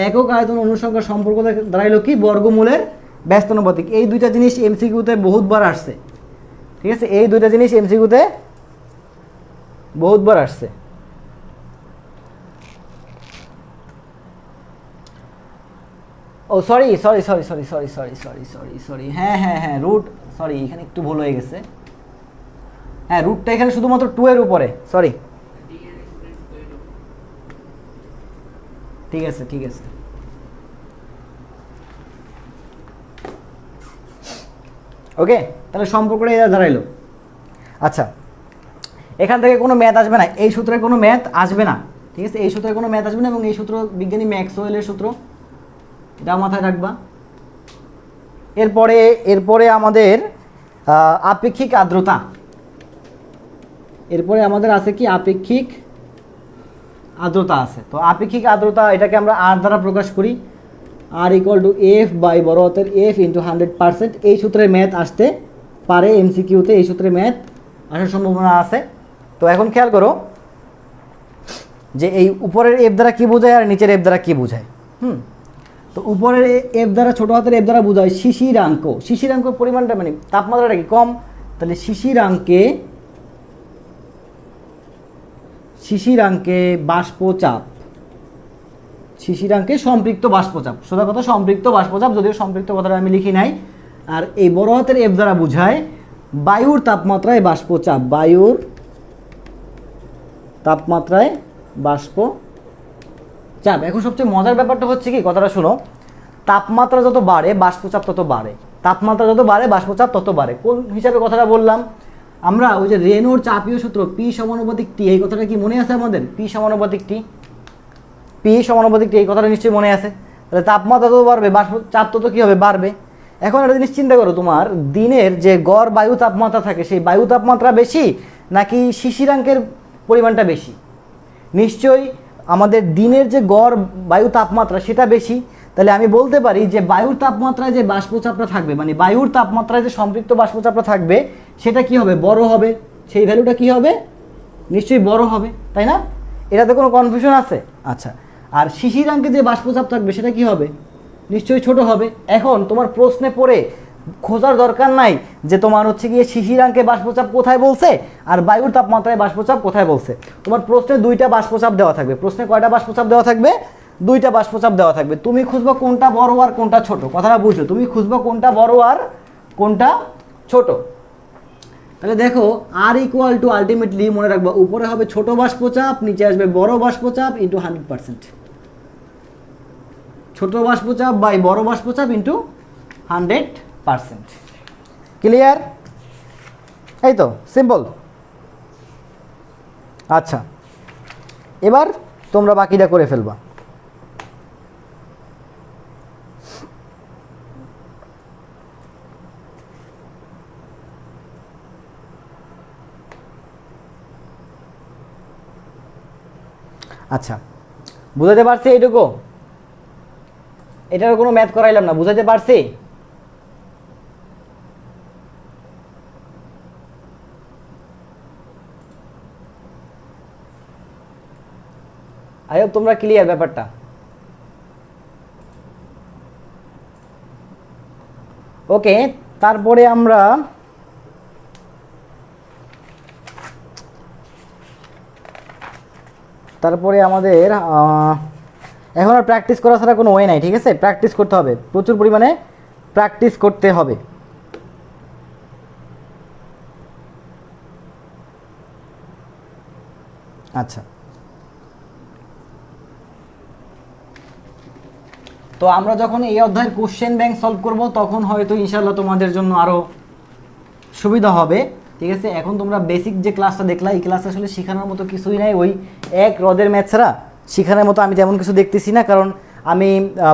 একক আয়তন অনুসংখ্যার সম্পর্ক দাঁড়াইলো কি? বর্গমূলের ব্যস্তানুপাতিক। এই দুইটা জিনিস এমসিকিউতে বহুতবার আসছে, ঠিক আছে? এই দুইটা জিনিস এমসিকিউতে বহুতবার আসছে। ও সরি, হ্যাঁ রুট, সরি এখানে একটু ভুল হয়ে গেছে। হ্যাঁ, রুটটা এখানে শুধুমাত্র 2 এর উপরে, সরি। ঠিক আছে, ঠিক আছে। ওকে, তাহলে সম্পর্কটা এটা দাঁড়াইলো। আচ্ছা, এখান থেকে কোনো ম্যাথ আসবে না, এই সূত্রে কোনো ম্যাথ আসবে না, ঠিক আছে, এই সূত্রে কোনো ম্যাথ আসবে না, এবং এই সূত্র বিজ্ঞানী ম্যাক্সওয়েলের সূত্র, এটা মাথায় রাখবা। এরপরে আমাদের আপেক্ষিক আর্দ্রতা, এরপরে আমাদের আছে কি আপেক্ষিক আর্দ্রতা আছে। তো আপেক্ষিক আর্দ্রতা এটাকে আমরা আর দ্বারা প্রকাশ করি, আর ইকুয়াল টু এফ বাই বড় হাতের এফ ইন্টু 100%। এই সূত্রে ম্যাথ আসতে পারে, এমসিকিউতে এই সূত্রে ম্যাথ আসার সম্ভাবনা আছে। তো এখন খেয়াল করো যে এই উপরের এফ দ্বারা কী বোঝায় আর নিচের এফ দ্বারা কী বোঝায়। তো উপরের এফ দ্বারা ছোটো হাতের এফ দ্বারা বোঝায় শিশিরাঙ্ক, শিশিরাঙ্ক পরিমাণটা মানে তাপমাত্রাটা কি কম, তাহলে শিশিরাঙ্কে বাষ্পচাপ, শিশিরাঙ্কে সম্পৃক্ত বাষ্পচাপ, সোজা কথা সম্পৃক্ত বাষ্পচাপ, যদিও সম্পৃক্ত কথাটা আমি লিখি নাই। আর এই বড় হাতের এফ দ্বারা বোঝায় বায়ুর তাপমাত্রায় বাষ্পচাপ, বায়ুর তাপমাত্রায় বাষ্পচাপ। এখন সবচেয়ে মজার ব্যাপারটা হচ্ছে কি, কথাটা শোনো, তাপমাত্রা যত বাড়ে বাষ্পচাপ তত বাড়ে, তাপমাত্রা যত বাড়ে বাষ্পচাপ তত বাড়ে। কোন হিসাবে কথাটা বললাম আমরা, ওই যে রেনোর চাপীয় সূত্র পি সমানুপাতিক টি, এই কথাটা কি মনে আছে আমাদের, পি সমানুপাতিক টি, এই কথাটা নিশ্চয়ই মনে আছে। তাহলে তাপমাত্রা তত বাড়বে বাষ্পচাপ তত কী হবে, বাড়বে। এখন একটা জিনিস চিন্তা করো, তোমার দিনের যে গড় বায়ু তাপমাত্রা থাকে সেই বায়ু তাপমাত্রা বেশি নাকি শিশিরাঙ্কের পরিমাণটা বেশি? নিশ্চয়ই আমাদের দিনের যে গড় বায়ু তাপমাত্রা সেটা বেশি। তাহলে আমি বলতে পারি যে বায়ুর তাপমাত্রায় যে বাষ্পচাপটা থাকবে, মানে বায়ুর তাপমাত্রায় যে সম্পৃক্ত বাষ্পচাপটা থাকবে সেটা কি হবে, বড় হবে, সেই ভ্যালুটা কি হবে, নিশ্চয়ই বড় হবে, তাই না? এটাতে কোনো কনফিউশন আছে? আচ্ছা, আর শিশিরাঙ্কে যে বাষ্পচাপ থাকবে সেটা কি হবে, নিশ্চয়ই ছোট হবে। এখন তোমার প্রশ্নে পড়ে খোঁজার দরকার নাই যে তোমার হচ্ছে গিয়ে শিশিরাঙ্কে বাষ্পচাপ কোথায় বলছে আর বায়ুর তাপমাত্রায় বাষ্পচাপ কোথায় বলছে। তোমার প্রশ্নে দুইটা বাষ্পচাপ দেওয়া থাকবে। প্রশ্নে কয়টা বাষ্পচাপ দেওয়া থাকবে? দুইটা বাষ্পচাপ দেওয়া থাকবে। তুমি খুঁজবা কোনটা বড় আর কোনটা ছোট, কথাটা বুঝো, তুমি খুঁজবা কোনটা বড় আর কোনটা ছোট। তাহলে দেখো আর ইকুয়াল টু আলটিমেটলি মনে রাখবা উপরে হবে ছোট বাষ্পচাপ, নিচে আসবে বড় বাষ্পচাপ ইন্টু 100%, ছোট বাষ্পচাপ বাই বড় বাষ্পচাপ ইন্টু 100%। ক্লিয়ার? এই তো সিম্পল। আচ্ছা, এবার তোমরা বাকিটা করে ফেলবা। আচ্ছা, বুঝাতে পারছি এইটুকু? এটার কোনো ম্যাথ করাইলাম না, বুঝাতে পারছি? আই হোপ তোমরা ক্লিয়ার ব্যাপারটা। ওকে, তারপরে আমরা আমাদের এখন আর প্র্যাকটিস করা ছাড়া কোনো ওয়ে নাই, ঠিক আছে? প্র্যাকটিস করতে হবে, প্রচুর পরিমাণে প্র্যাকটিস করতে হবে। আচ্ছা, তো আমরা যখন এই অধ্যায়ের কোশ্চেন ব্যাংক সলভ করব তখন হয়তো ইনশাল্লাহ তোমাদের জন্য আরও সুবিধা হবে, ঠিক আছে? এখন তোমরা বেসিক যে ক্লাসটা দেখলা, এই ক্লাস আসলে শেখানোর মতো কিছুই নাই, ওই এক হ্রদের ম্যাথ ছাড়া শেখানোর মতো আমি তেমন কিছু দেখতেছি না। কারণ আমি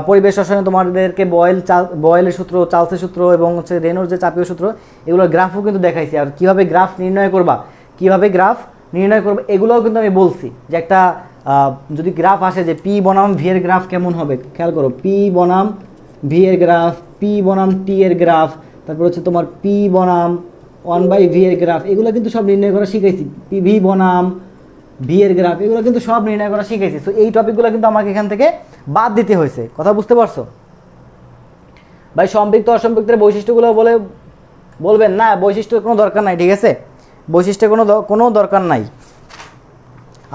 পরিবেশ রসায়নে তোমাদেরকে বয়েলের সূত্র, চার্লসের সূত্র এবং হচ্ছে রেনোর যে চাপীয় সূত্র, এগুলোর গ্রাফও কিন্তু দেখাইছি। আর কীভাবে গ্রাফ নির্ণয় করবা, এগুলোও কিন্তু আমি বলছি যে একটা যদি গ্রাফ আসে যে পি বনাম ভি এর গ্রাফ কেমন হবে, খেয়াল করো, পি বনাম ভি এর গ্রাফ, পি বনাম টি এর গ্রাফ, তারপর হচ্ছে তোমার পি বনাম 1/v এর গ্রাফ, এগুলো কিন্তু সব নির্ণয় করা শিখেছি। ভি বনাম ভি এর গ্রাফ, এগুলো কিন্তু সব নির্ণয় করা শিখেছি। সো এই টপিকগুলো কিন্তু আমাকে এখান থেকে বাদ দিতে হয়েছে, কথা বুঝতে পারছো ভাই? সম্পৃক্ত অসম্পৃক্তের বৈশিষ্ট্যগুলো বলবেন না, বৈশিষ্ট্যের কোনো দরকার নাই, ঠিক আছে? বৈশিষ্ট্যের কোনো দরকার নাই।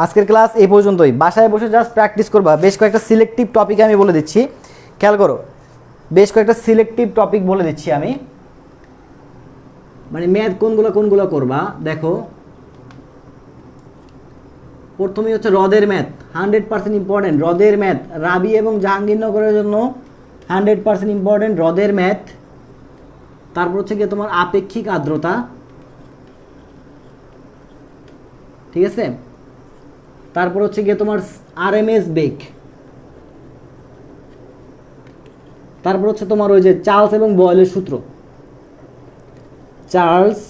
আজকের ক্লাস এই পর্যন্তই, বাসায় বসে জাস্ট প্র্যাকটিস করবা। বেশ কয়েকটা সিলেক্টিভ টপিক আমি বলে দিচ্ছি, খেয়াল করো, বেশ কয়েকটা সিলেক্টিভ টপিক বলে দিচ্ছি আমি, মানে ম্যাথ কোনগুলো করবা। দেখো, প্রথমেই হচ্ছে হ্রদের ম্যাথ, 100% ইম্পর্টেন্ট। হ্রদের ম্যাথ রাবি এবং জাহাঙ্গীরনগরের জন্য 100% ইম্পর্টেন্ট হ্রদের ম্যাথ। তারপর হচ্ছে গিয়ে তোমার আপেক্ষিক আর্দ্রতা, ঠিক আছে, তারপর হচ্ছে গিয়ে তোমার আরএমএস বেগ, তারপর হচ্ছে তোমার ওই যে চার্লস এবং বয়েলের সূত্র, চার্লস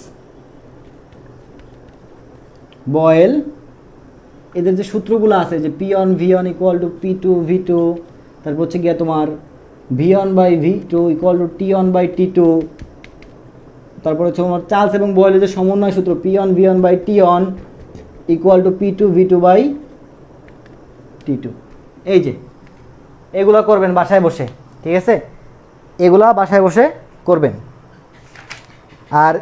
বয়েল এদের যে সূত্রগুলো আছে যে P1 V1 equal to P2 V2, তারপর হচ্ছে গিয়ে তোমার V1 by V2 equal to T1 by T2, তারপর হচ্ছে তোমার চার্লস এবং বয়েলের যে সমন্বয় সূত্র P1 V1 by T1 equal to P2 V2 by T2। এই যে এগুলো করবেন বাসায় বসে, ঠিক আছে, এগুলা বাসায় বসে করবেন। আর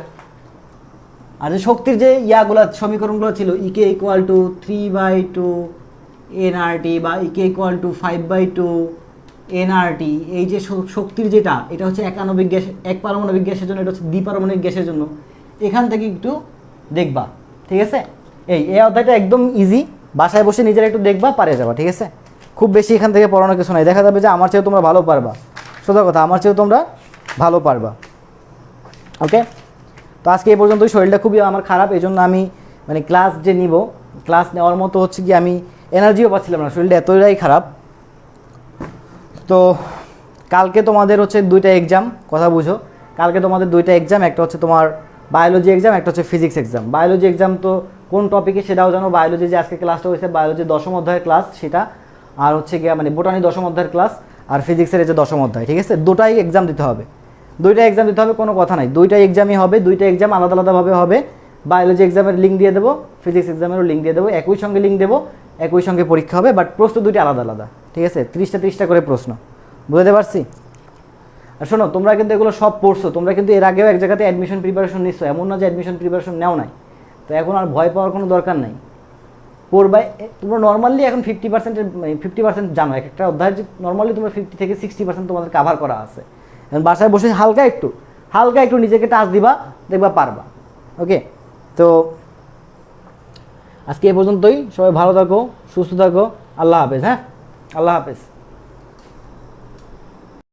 আর যে শক্তির যে ইয়াগুলা সমীকরণগুলো ছিল ইকে ইকুয়াল টু 3/2 এনআরটি বা ইকে ইকুয়াল টু 5/2 এনআরটি, এই যে শক্তির যেটা, এটা হচ্ছে একাণবিক গ্যাস, এক পারমাণবিক গ্যাসের জন্য, এটা হচ্ছে দ্বিপারমাণবিক গ্যাসের জন্য, এখান থেকে একটু দেখবা, ঠিক আছে। এই অধ্যায়টা একদম ইজি, বাসায় বসে নিজেরা একটু দেখবা, পারে যাবা, ঠিক আছে। খুব বেশি এখান থেকে পড়ানোর কিছু নাই, দেখা যাবে যে আমার চেয়েও তোমরা ভালো পারবা, সোজা কথা, আমার চেয়েও তোমরা ভালো পারবা। ওকে, তো আজকে এই পর্যন্তই। শরীরটা খুবই আমার খারাপ, এই জন্য আমি মানে ক্লাস যে নিব, ক্লাস নেওয়ার মতো হচ্ছে কি আমি এনার্জিও পাচ্ছিলাম না, শরীরটা এতটাই খারাপ। তো কালকে তোমাদের হচ্ছে 2টা এক্সাম, কথা বুঝো, কালকে তোমাদের 2টা এক্সাম, একটা হচ্ছে তোমার বায়োলজি এক্সাম, একটা হচ্ছে ফিজিক্স এক্সাম। বায়োলজি এক্সাম তো কোন টপিকে সেটাও জানো, বায়োলজি যে আজকে ক্লাসটা হয়েছে বায়োলজি 10ম অধ্যায়ের ক্লাস সেটা, আর হচ্ছে গিয়া মানে বোটানি 10ম অধ্যায়ের ক্লাস, আর ফিজিক্সের এই যে 10ম অধ্যায়, ঠিক আছে। দুটাই এক্সাম দিতে হবে, 2টা এক্সাম দিতে হবে, কোনো কথা নাই, 2টা এক্সামই হবে, 2টা এক্সাম আলাদা আলাদাভাবে হবে। বায়োলজি এক্সামের লিঙ্ক দিয়ে দেবো, ফিজিক্স এক্সামেরও লিঙ্ক দিয়ে দেবো, একই সঙ্গে লিঙ্ক দেবো, একই সঙ্গে পরীক্ষা হবে, বাট প্রশ্ন 2টা আলাদা আলাদা, ঠিক আছে। 30টা করে প্রশ্ন, বুঝতে পারছি। আর শোনো, তোমরা কিন্তু এগুলো সব পড়ছো, তোমরা কিন্তু এর আগেও এক জায়গাতে অ্যাডমিশন প্রিপারেশন নিচ্ছো, এমন না যে অ্যাডমিশন প্রিপারেশন নেও নাই, তো এখন আর ভয় পাওয়ার কোনো দরকার নাই, পড়বা। তোমরা নর্মালি এখন 50% জানো, একটা অধ্যায় যে নর্মালি তোমরা 50 থেকে 60% তোমাদের কাভার করা আছে। এখন বাসায় বসে হালকা একটু নিজেকে টাচ দিবা, দেখবা পারবা। ওকে, তো আজকে এ পর্যন্তই, সবাই ভালো থাকো, সুস্থ থাকো, আল্লাহ হাফেজ। হ্যাঁ, আল্লাহ হাফেজ।